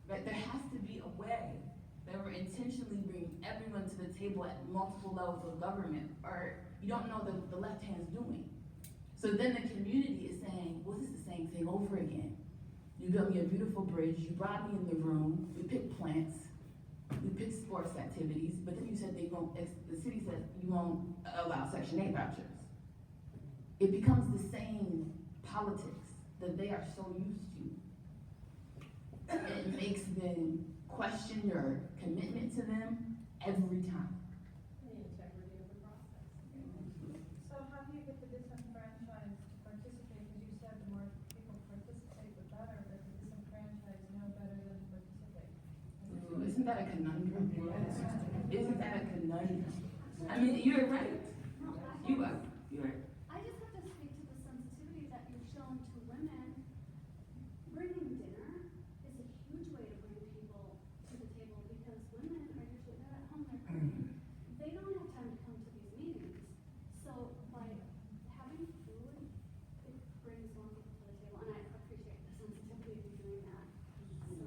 But there has to be a way that we're intentionally bringing everyone to the table at multiple levels of government, or you don't know what the left hand's doing. So then the community is saying, well, this is the same thing over again. You built me a beautiful bridge, you brought me in the room, we picked plants, we picked sports activities, but then you said the city said you won't allow Section 8 vouchers. It becomes the same politics that they are so used to. It makes them question your commitment to them every time. The integrity of the process. So how do you get the disenfranchised to participate? Because you said the more people participate, the better, but the disenfranchised know better than to participate. Ooh, isn't that a conundrum? Isn't that a conundrum? I mean, you're right. You are. I just have to speak to the sensitivity that you've shown to women. Bringing dinner is a huge way to bring people to the table because women are usually, they're at home, they're cooking. They don't have time to come to these meetings. So by having food, it brings more people to the table, and I appreciate the sensitivity of you doing that. So,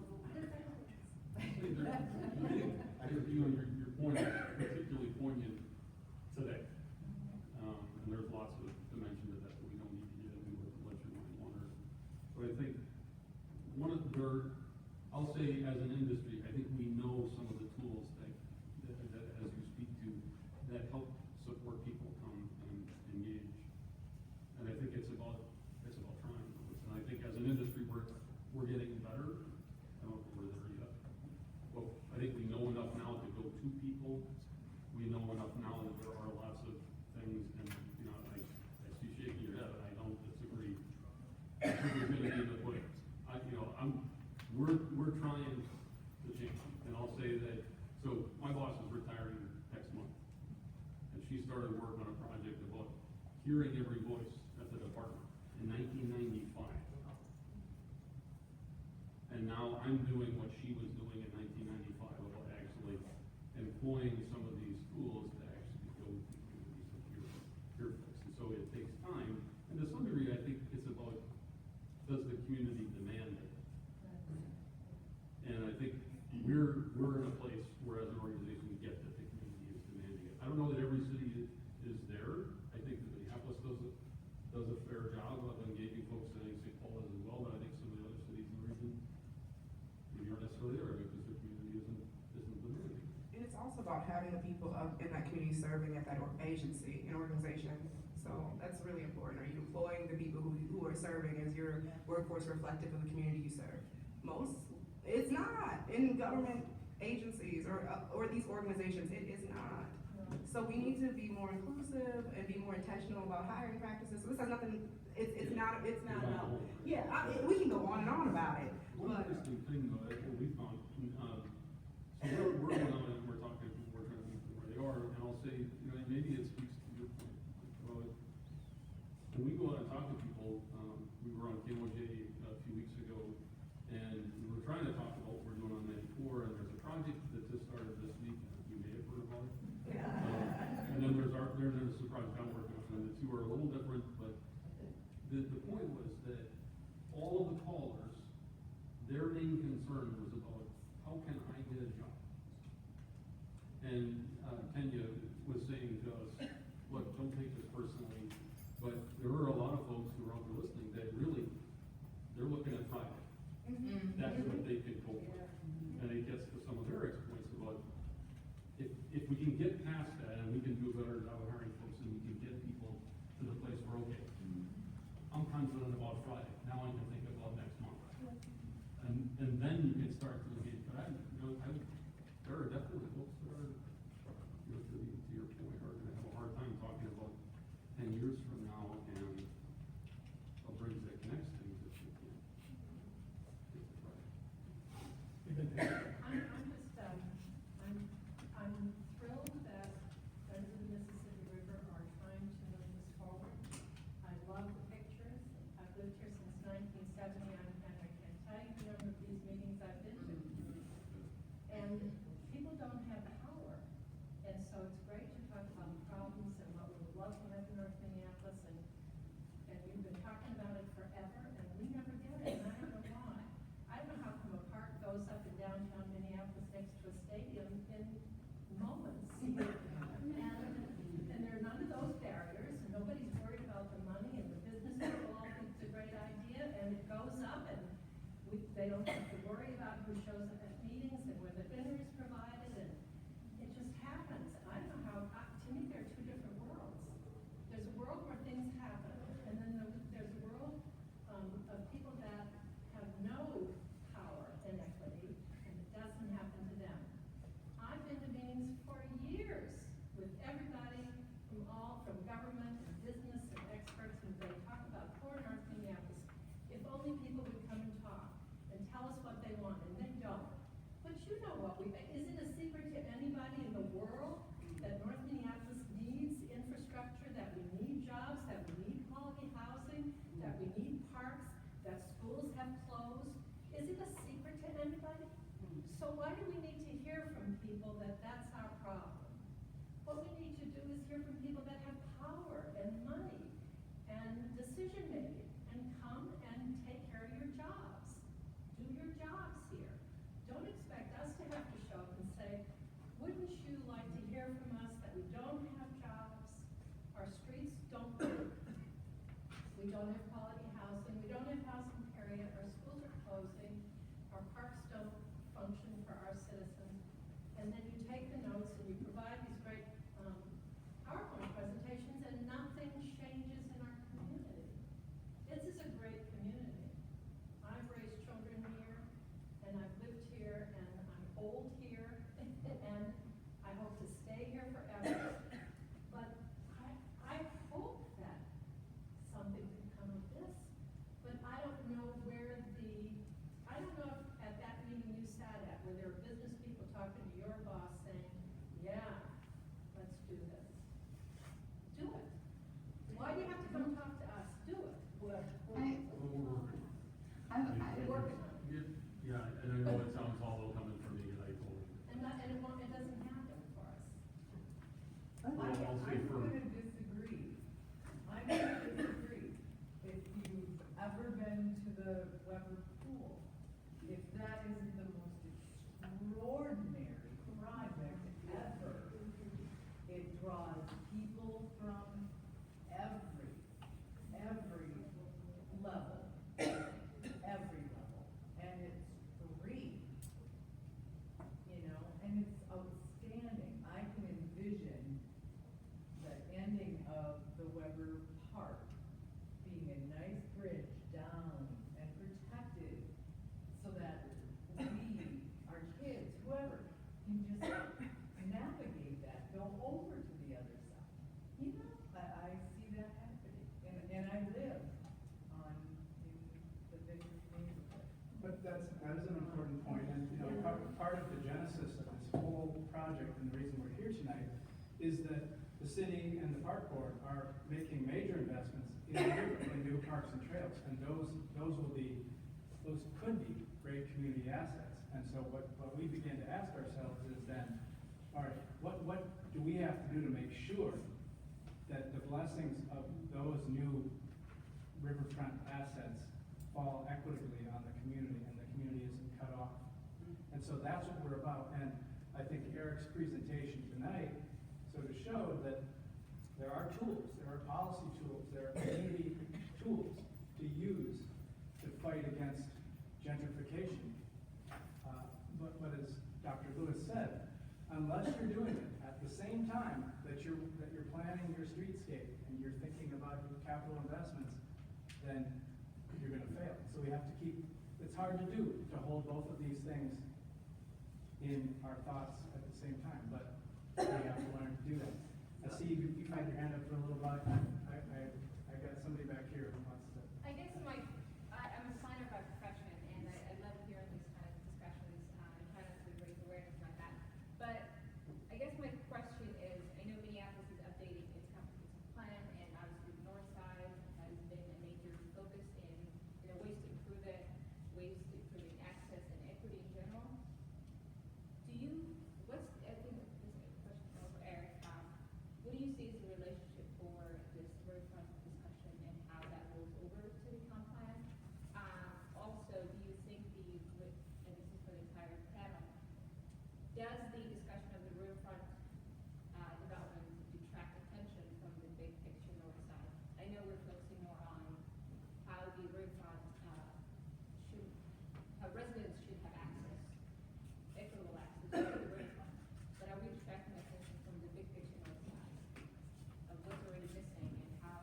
I think your point is particularly poignant today. And there's lots of I'll say as an industry, I think we know some of the tools that as you speak to, that help support people come and engage. And I think it's about trying. And I think as an industry, we're getting better. I don't know if we're there yet. But I think we know enough now to go to people. We know enough now that there are lots of things, and, you know, I see you shaking your head, and I don't disagree. I think we're gonna be in the way. We're trying to change, and I'll say that, so my boss is retiring next month, and she started work on a project about hearing every voice at the department in 1995. And now I'm doing what she was doing in 1995 about actually employing some of these tools to actually go to communities and hear folks. And so it takes time, and to some degree, I think it's about, does the community demand it? And I think we're in a place where as an organization, we get that the community is demanding it. I don't know that every city is there. I think that Minneapolis does a fair job of engaging folks, and I think St. Paul does as well, but I think some of the other cities in the region maybe aren't necessarily there because the community isn't demanding. And it's also about having the people up in that community serving at that agency and organization. So that's really important. Are you employing the people who are serving as your workforce reflective of the community you serve? It's not in government agencies or these organizations. It is not. So we need to be more inclusive and be more intentional about hiring practices. So this has nothing. It's not about. Yeah, we can go on and on about it. One interesting thing though, that we found, so we're going on and we're talking to people, we're trying to meet them where they are, and I'll say, you know, maybe it speaks to your point. When we go out and talk to people, we were on KMOJ a few weeks ago, and we were trying to talk about what we're doing on 94, and there's a project that just started this week, you may have heard about it. And then there's a project I'm working on, and the two are a little different, but the point was that all of the callers, their main concern was about, how can I get a job? And Kenya was saying to us, look, don't take this personally, but there are a lot of folks who are out there listening that really, they're looking at Friday. That's what they can cope with. And it gets to some of their experience about, if we can get past that and we can do a better job of hiring folks and we can get people to the place where, okay, I'm confident about Friday, now I can think about next month. And then you can start to engage. But there are definitely folks that are, you know, to your point, are gonna have a hard time talking about 10 years from now and a bridge that connects things if you can't get it right. I'm thrilled that Friends of the Mississippi River are trying to move this forward. I love the pictures. I've lived here since 1970, and I can't tell you the number of these meetings I've been to. And people don't have power. And so it's great to talk about problems and what we would love to have in North Minneapolis, and you've been talking about it forever, and we never get it, and I don't know why. I don't know how come a park goes up in downtown Minneapolis next to a stadium in moments. And there are none of those barriers, and nobody's worried about the money, and the business people all think it's a great idea, and it goes up, and they don't have to worry about who shows up at meetings and where the dinner is provided, and it just happens. And I don't know how, to me, they're two different worlds. There's a world where things happen, and then there's a world of people that have no power and equity, and it doesn't happen to them. I've been to meetings for years with everybody from government and business and experts, and they talk about poor North Minneapolis. If only people would come and talk and tell us what they want, and they don't. But you know what is it a secret to anybody in the world that North Minneapolis needs infrastructure, that we need jobs, that we need quality housing, that we need parks, that schools have closed? Is it a secret to anybody? So why do we need to hear from people that that's our problem? What we need to do is hear from people that have power and money and decision making, and come and take care of your jobs. Do your jobs here. Don't expect us to have to show up and say, wouldn't you like to hear from us that we don't have jobs, our streets don't work, we don't have quality housing, we don't have housing period, our schools are closing, our parks don't come talk to us, do it. Well, we're working. I work. Yeah, and I know it sounds hollow coming from me, and I totally. And it doesn't happen for us. Well, I'll say I'm for. gonna disagree. I'm gonna disagree. If you've ever been to the Weber Pool, if that isn't the most extraordinary project ever, it draws people from every level, and it's free, and it's outstanding. I can envision the ending of the Weber Park being a nice bridge down and protected so that we, our kids, whoever, can just navigate that, go over to the other side. I see that happening, and I live in the Vickers neighborhood. But that is an important point, and, part of the genesis of this whole project and the reason we're here tonight is that the city and the park board are making major investments in new parks and trails, and those could be great community assets. And so what we begin to ask ourselves is then, all right, what do we have to do to make sure that the blessings of those new riverfront assets fall equitably on the community and the community isn't cut off? And so that's what we're about. And I think Eric's presentation tonight sort of showed that there are tools, there are policy tools, there are community tools to use to fight against gentrification. But as Dr. Lewis said, unless you're doing it at the same time that you're planning your streetscape and you're thinking about your capital investments, then you're going to fail. So we have to it's hard to do, to hold both of these things in our thoughts at the same time, but we have to learn to do that. I see you had your hand up for a little while. I got somebody back here who wants to. I guess I'm a designer by profession, and I love hearing these kind of discussions, and trying to raise awareness about that. But I guess my question is, I know Minneapolis is updating its comprehensive plan, and obviously Northside has been a major focus in ways to improve it, ways to improving access and equity in general. I think this is a question for Eric. What do you see as the relationship for this riverfront discussion and how that rolls over to the comp plan? Also, do you think and this is for the entire panel, does the discussion of the riverfront development detract attention from the big picture north side? I know we're focusing more on how the riverfront how residents should have access, equitable access to the riverfront, but are we distracting attention from the big picture north side of what's already missing and how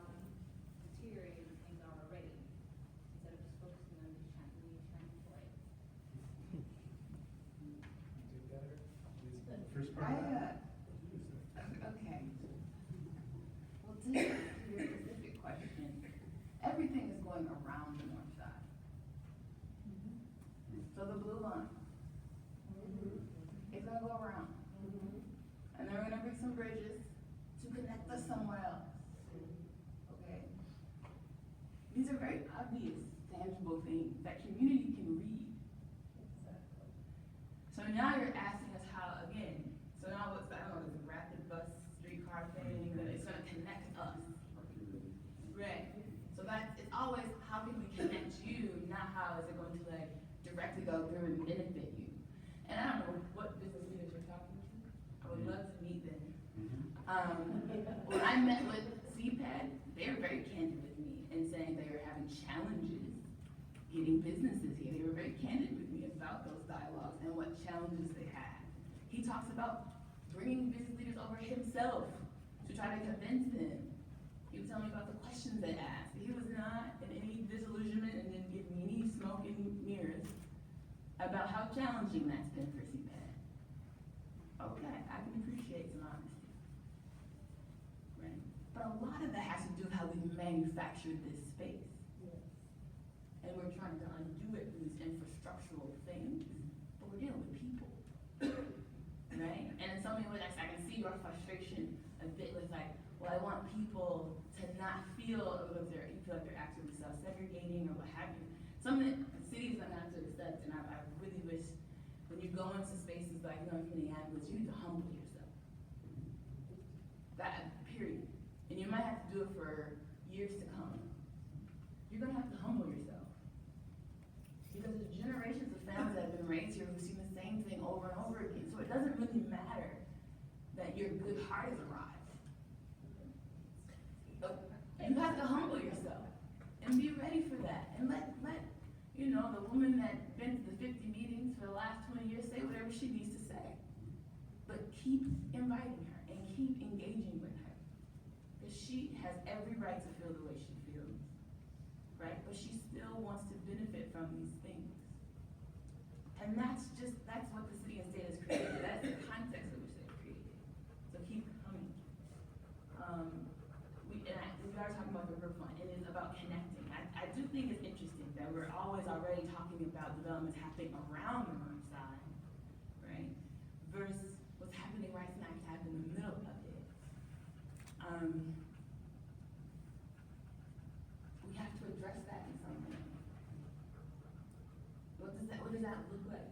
deteriorating things are already, instead of just focusing on the shiny toy? First part of that. Okay. Well, to your specific question, everything is going around the north side. So the blue line, it's gonna go around. And they're gonna bring some bridges to connect us somewhere else. Okay? These are very obvious, tangible things that community can read. So now you're asking us how, again, so now what's, I don't know, this rapid bus streetcar thing, that it's gonna connect us. Right. So it's always, how can we connect you, not how is it going to directly go through and benefit you. And I don't know what business leaders you're talking to. I would love to meet them. When I met with CPAD, they were very candid with me and saying they were having challenges getting businesses here. They were very candid with me about those dialogues and what challenges they had. He talks about bringing business leaders over himself to try to convince them. He was telling me about the questions they asked. He was not in any disillusionment and didn't give me any smoke and mirrors about how challenging that's been for CPAD. Okay, I can appreciate some honesty. Right? But a lot of that has to do with how we manufactured this space. And we're trying to undo it through these infrastructural things, but we're dealing with people. Right? And in some ways, I can see your frustration a bit with well, I want people to to not feel as if you feel like they're actually self-segregating or what have you. Some of the cities are not to accept, and I really wish when you go into spaces like North Minneapolis, you need to humble yourself. That, period. And you might have to do it for years to come. You're gonna have to humble yourself. Because there's generations of families that have been raised here who've seen the same thing over and over again. So it doesn't really matter that your good heart has arrived. You have to humble yourself and be ready for that. And let you know, the woman that's been to the 50 meetings for the last 20 years say whatever she needs to say. But keep inviting her and keep engaging with her. Because she has every right to feel the way she feels, right? But she still wants to benefit from these things. And that's what the city and state has created. That's the context in which they've created. So keep coming. We are talking about the riverfront, and it's about connecting. I do think it's interesting that we're always already talking about developments happening around the north side, right? Versus what's happening right smack dab in the middle of it. We have to address that in some way. What does that look like?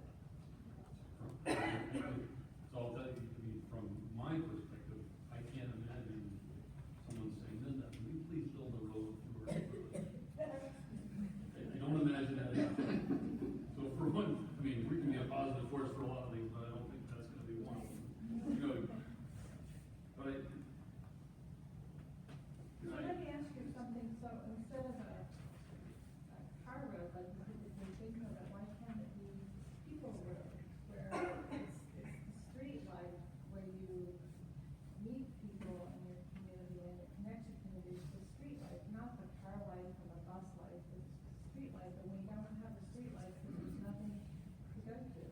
So I'll tell you, I mean, from my perspective, I can't imagine someone saying, Linda, can you please build a road through our neighborhood? I don't imagine that happening. So for one, I mean, we can be a positive force for a lot of things, but I don't think that's gonna be one of them. You know, but So let me ask you something, so instead of a car road, like we typically think of it, why can't it be people road? Where it's the street life, where you meet people in your community and it connects your community, it's the street life, not the car life or the bus life, it's the street life, and we don't have a street life because there's nothing to go to.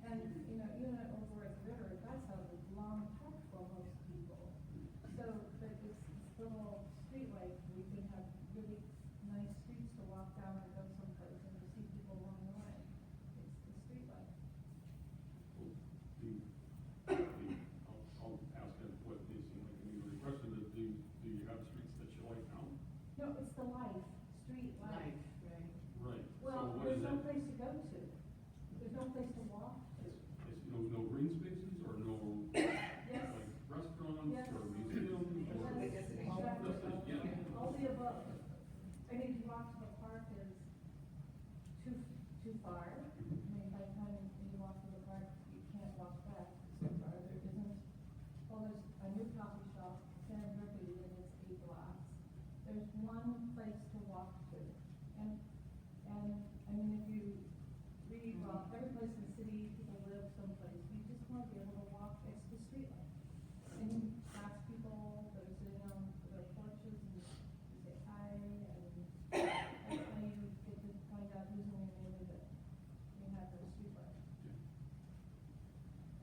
And, you know, even over at the river, that's a long trek for most people. So, but it's this little street life, we can have really nice streets to walk down or go someplace and to see people along the way. It's the street life. I'll ask him what may seem like an easy question, but do you have streets that you like now? No, it's the life, street life. Right. Well, So what there's is no that? place to go to. There's no place to walk to. It's no green spaces or no Yes. like restaurants Yes. or museums or? Exactly. Yeah. All the above. I mean, to walk to the park is too far. I mean, by the time you walk to the park, you can't walk back so far. There isn't, well, there's a new coffee shop, San Ricky, and it's 8 blocks. There's one place to walk to. And I mean, if you read, well, every place in the city, people live someplace, you just want to be able to walk, it's the street life. And you ask people that are sitting on their porches and you say hi, and that's how you get to find out who's in your neighborhood. You have their street life.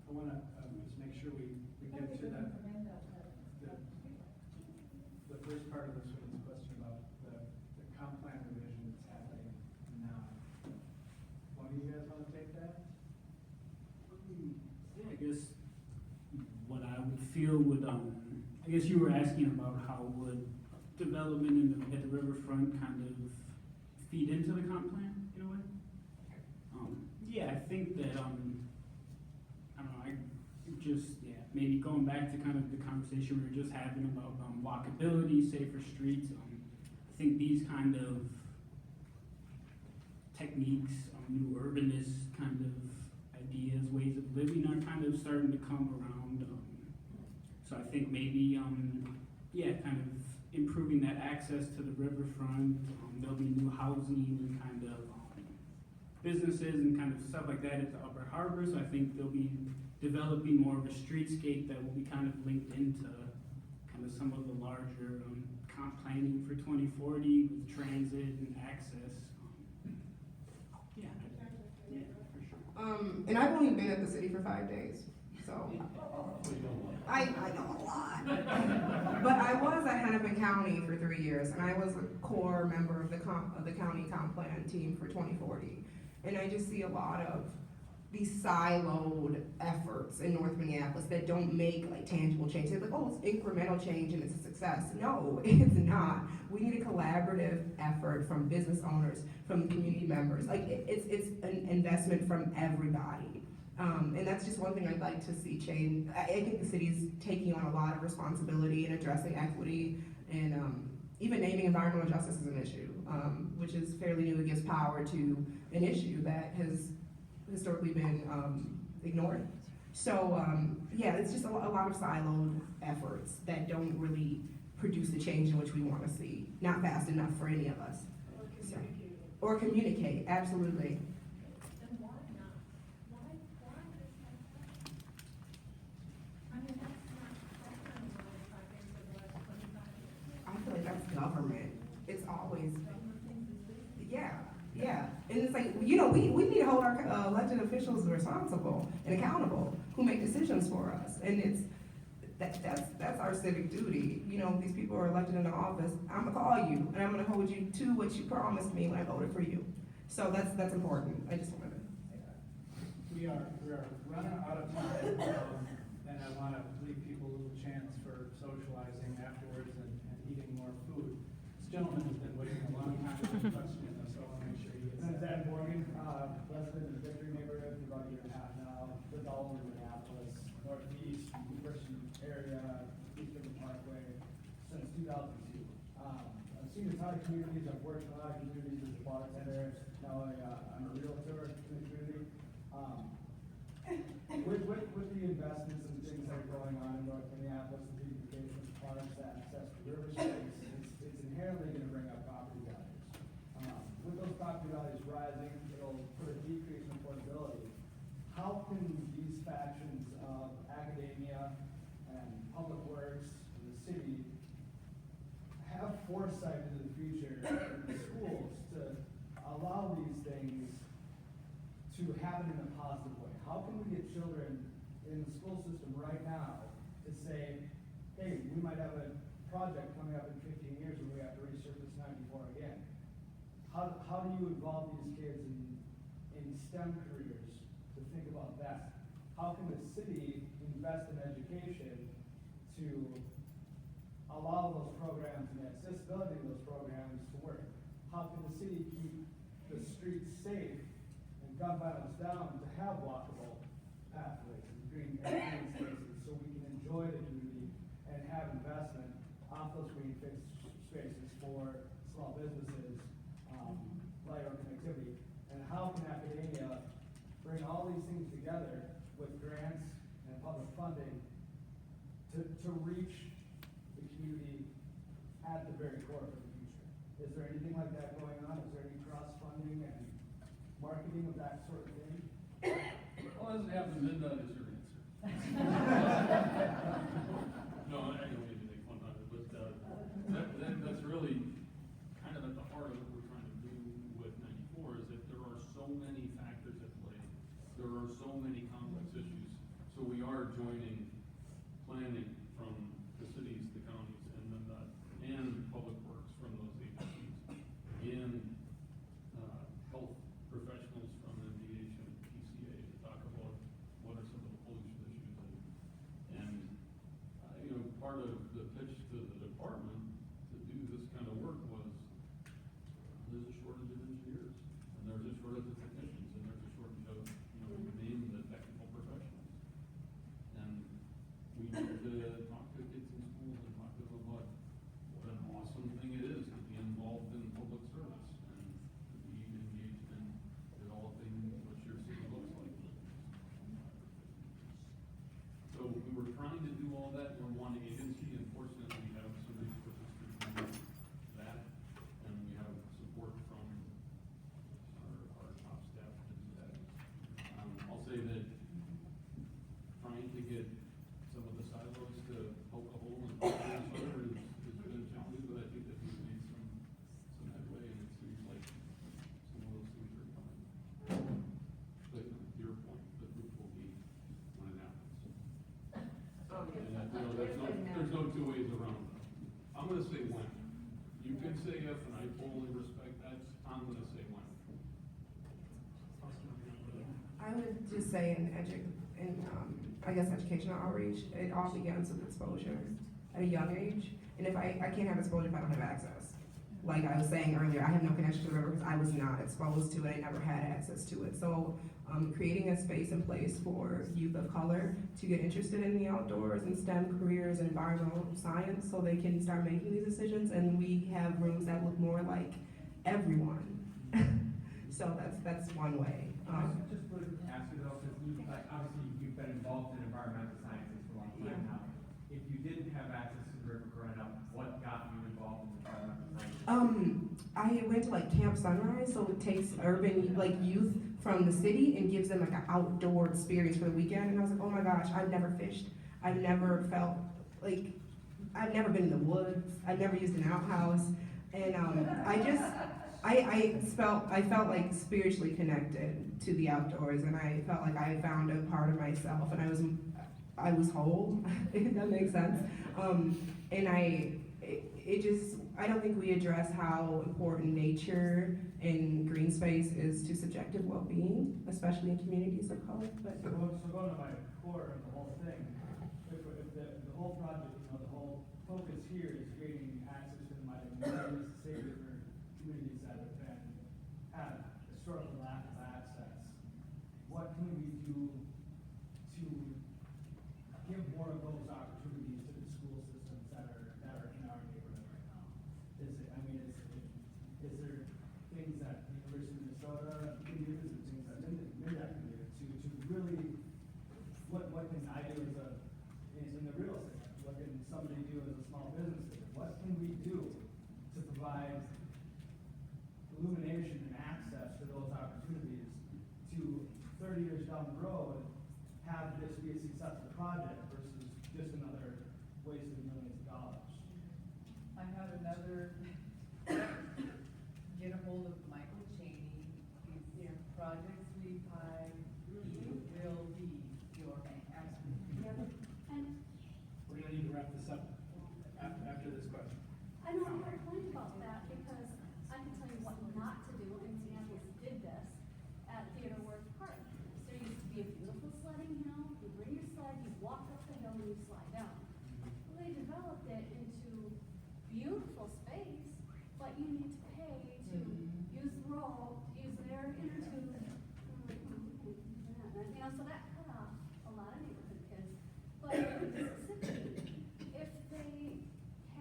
I wanna, just make sure we get to that, the first part of this woman's question about the comp plan revision that's happening now. One of you guys wanna take that? Yeah, I guess what I would feel would, I guess you were asking about how would development at the riverfront kind of feed into the comp plan in a way? Yeah, I think that, I don't know, maybe going back to kind of the conversation we were just having about walkability, safer streets, I think these kind of techniques, new urbanist kind of ideas, ways of living are kind of starting to come around. So I think maybe, kind of improving that access to the riverfront. There'll be new housing and kind of businesses and kind of stuff like that at the Upper Harbor. So I think they'll be developing more of a streetscape that will be kind of linked into kind of some of the larger comp planning for 2040 with transit and access. Yeah, for sure. And I've only been at the city for 5 days, so I know a lot. But I was at Hennepin County for 3 years, and I was a core member of the county comp plan team for 2040. And I just see a lot of these siloed efforts in North Minneapolis that don't make like tangible change. They're like, oh, it's incremental change and it's a success. No, it's not. We need a collaborative effort from business owners, from community members. Like it's an investment from everybody. And that's just one thing I'd like to see change. I think the city's taking on a lot of responsibility in addressing equity and even naming environmental justice as an issue, which is fairly new. It gives power to an issue that has historically been ignored. So yeah, it's just a lot of siloed efforts that don't really produce the change in which we want to see. Not fast enough for any of us. So, or communicate, absolutely. And why not? Why is that? I mean, that's not what it's like in the last 25 years. I feel like that's government. It's always, yeah. And it's like, you know, we need to hold our elected officials responsible and accountable who make decisions for us. And it's, that's our civic duty. You know, these people are elected into office. I'm gonna call you and I'm gonna hold you to what you promised me when I voted for you. So that's important. I just wanted to say that. We are running out of time, and I want to leave people a little chance for socializing afterwards and eating more food. This gentleman has been waiting a long time for a question, so I'll make sure he gets I'm that. Zach Morgan, resident in the Victory neighborhood for about a year and a half now, lived all over Minneapolis, northeast, Christian area, East River Parkway, since 2002. I've seen a ton of communities, I've worked in a lot of communities as a bartender, now I'm a realtor in the community. With the investments and things that are going on in North Minneapolis, the beautification of parks, access to river space, it's inherently gonna bring up property values. With those property values rising, it'll put a decrease in affordability. How can these factions of academia and public works and the city have foresight into the future in the schools to allow these things to happen in a positive way? How can we get children in the school system right now to say, hey, we might have a project coming up in 15 years where we have to resurface 94 again? How do you involve these kids in STEM careers to think about that? How can the city invest in education to allow those programs and the accessibility of those programs to work? How can the city keep the streets safe and gun violence down to have walkable pathways and green spaces so we can enjoy the community and have investment off those green spaces for small businesses, light on connectivity? And how can academia bring all these things together with grants and public funding to reach the community at the very core of the future? Is there anything like that going on? Is there any cross-funding and marketing of that sort of thing? Well, as it hasn't been done, is your answer. No, I don't mean to make fun of it, but that's really kind of at the heart of what we're trying to do with 94, is that there are so many factors at play. There are so many complex issues. So we are joining planning from the cities, the counties, and public works from those agencies, and health professionals from Mitigation, PCA, to talk about what are some of the pollution issues. And you know, part of the pitch to the department to do this kind of work was there's a shortage of engineers, and there's a shortage of technicians, and there's a shortage of, you know, name the technical professionals. And we need to talk to kids in schools and talk to them about what an awesome thing it is to be involved in public service and to be engaged in developing what your city looks like. So we were trying to do all that. We're one agency, and fortunately we have some resources to do that, and we have support from our top staff to do that. I'll say that trying to get some of the silos to poke a hole and talk to each other has been challenging, but I think that we've made some headway, and it seems like some of those things are coming. But to your point, the proof will be when it happens. And there's no two ways around it. I'm gonna say when. You can say if, and I totally respect that. I'm gonna say when. I would just say I guess educational outreach, it all begins with exposure at a young age. And if I can't have exposure if I don't have access. Like I was saying earlier, I have no connection to the river because I was not exposed to it. I never had access to it. So creating a space and place for youth of color to get interested in the outdoors and STEM careers and environmental science so they can start making these decisions. And we have rooms that look more like everyone. So that's one way. Just would ask you though, because you, like, obviously you've been involved in environmental sciences for a long time now. If you didn't have access to the river growing up, what got you involved in environmental sciences? I went to like Camp Sunrise, so it takes urban like youth from the city and gives them like an outdoor experience for the weekend. And I was like, oh my gosh, I've never fished. I've never felt like, I've never been in the woods. I've never used an outhouse. And I felt like spiritually connected to the outdoors, and I felt like I found a part of myself, and I was whole, if that makes sense. And I don't think we address how important nature and green space is to subjective well-being, especially in communities of color. But So going to my core of the whole thing, if the whole project, the whole focus here is creating access to the minorities, safer communities that have historical lack of access, what can we do to give more of those opportunities to the school systems that are in our neighborhood right now? Is there things that the University of Minnesota can do, is there things that MIDAC can do to really, what can I do in the real estate? What can somebody do as a small business leader? What can we do to provide illumination and access to those opportunities to 30 years down the road, have this be a successful project versus just another waste of millions of dollars? I have another, get a hold of Michael Cheney, he's in Project 35, he will be your man. And We're gonna need to wrap this up after this question. I know a hard point about that because I can tell you what not to do, and Minneapolis did this at Theodore Worth Park. There used to be a beautiful sledding hill, you bring your sled, you walk up the hill and you slide down. Well, they developed it into beautiful space, but you need to pay to use the roll, use their inner tube. So that cut off a lot of neighborhood kids. But in Mississippi, if they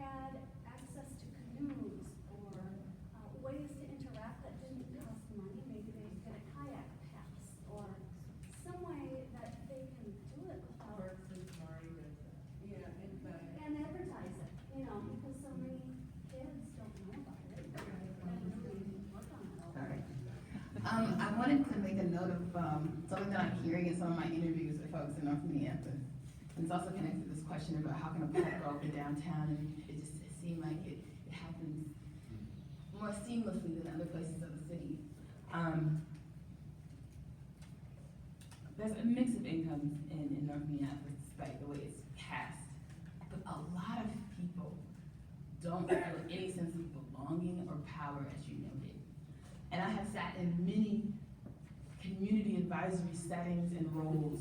had access to canoes or ways to interact that didn't cost money, maybe they could get a kayak pass or some way that they can do it without. Versus Mari does that. Yeah, And advertise it, because so many kids don't know about it. And really work on it all. Sorry. I wanted to make a note of something that I'm hearing in some of my interviews with folks in North Minneapolis. And it's also connected to this question about how can a park go up in downtown, and it seemed like it happens more seamlessly than other places of the city. There's a mix of incomes in North Minneapolis, despite the way it's cast. But a lot of people don't feel any sense of belonging or power, as you noted. And I have sat in many community advisory settings and roles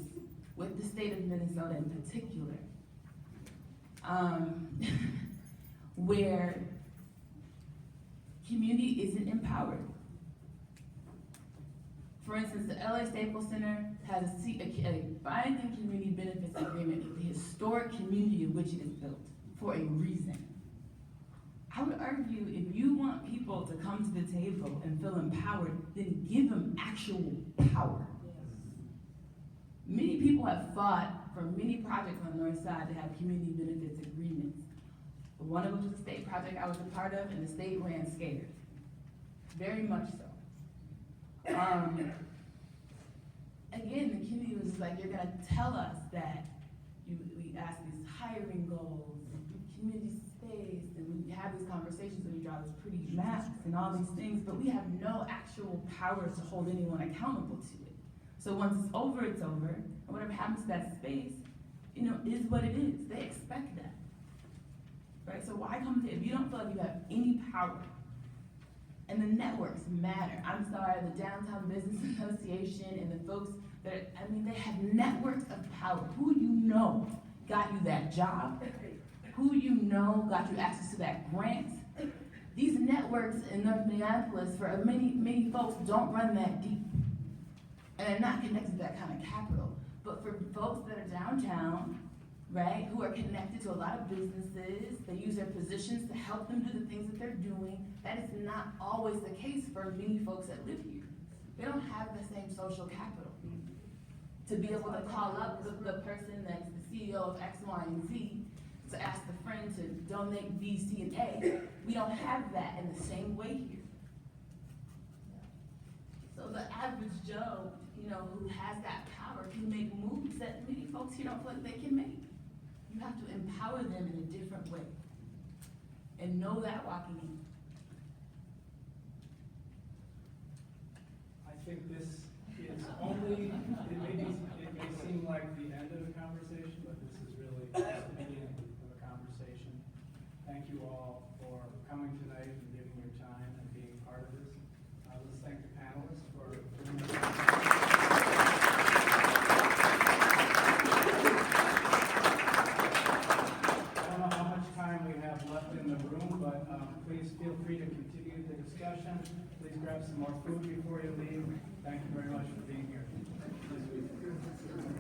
with the state of Minnesota in particular, where community isn't empowered. For instance, the LA Staples Center has a binding community benefits agreement with the historic community in which it is built for a reason. I would argue if you want people to come to the table and feel empowered, then give them actual power. Many people have fought for many projects on the North Side to have community benefits agreements. One of them was a state project I was a part of, and the state ran scared. Very much so. Again, the community was just like, you're gonna tell us that we ask these hiring goals, community space, and we have these conversations and we draw these pretty maps and all these things, but we have no actual power to hold anyone accountable to it. So once it's over, it's over, and whatever happens to that space, is what it is. They expect that, right? So why come to, if you don't feel like you have any power, and the networks matter. I'm sorry, the Downtown Business Association and the folks They have networks of power. Who you know got you that job? Who you know got you access to that grant? These networks in North Minneapolis, for many folks, don't run that deep. And they're not connected to that kind of capital. But for folks that are downtown, right, who are connected to a lot of businesses, they use their positions to help them do the things that they're doing. That is not always the case for many folks that live here. They don't have the same social capital to be able to call up the person that's the CEO of X, Y, and Z to ask the friend to donate B, C, and A. We don't have that in the same way here. So the average Joe, who has that power can make moves that many folks here don't feel like they can make. You have to empower them in a different way and know that walking in. I think this is only, it may seem like the end of the conversation, but this is really just the beginning of a conversation. Thank you all for coming tonight and giving your time and being part of this. Let's thank the panelists for doing this. I don't know how much time we have left in the room, but please feel free to continue the discussion. Please grab some more food before you leave. Thank you very much for being here.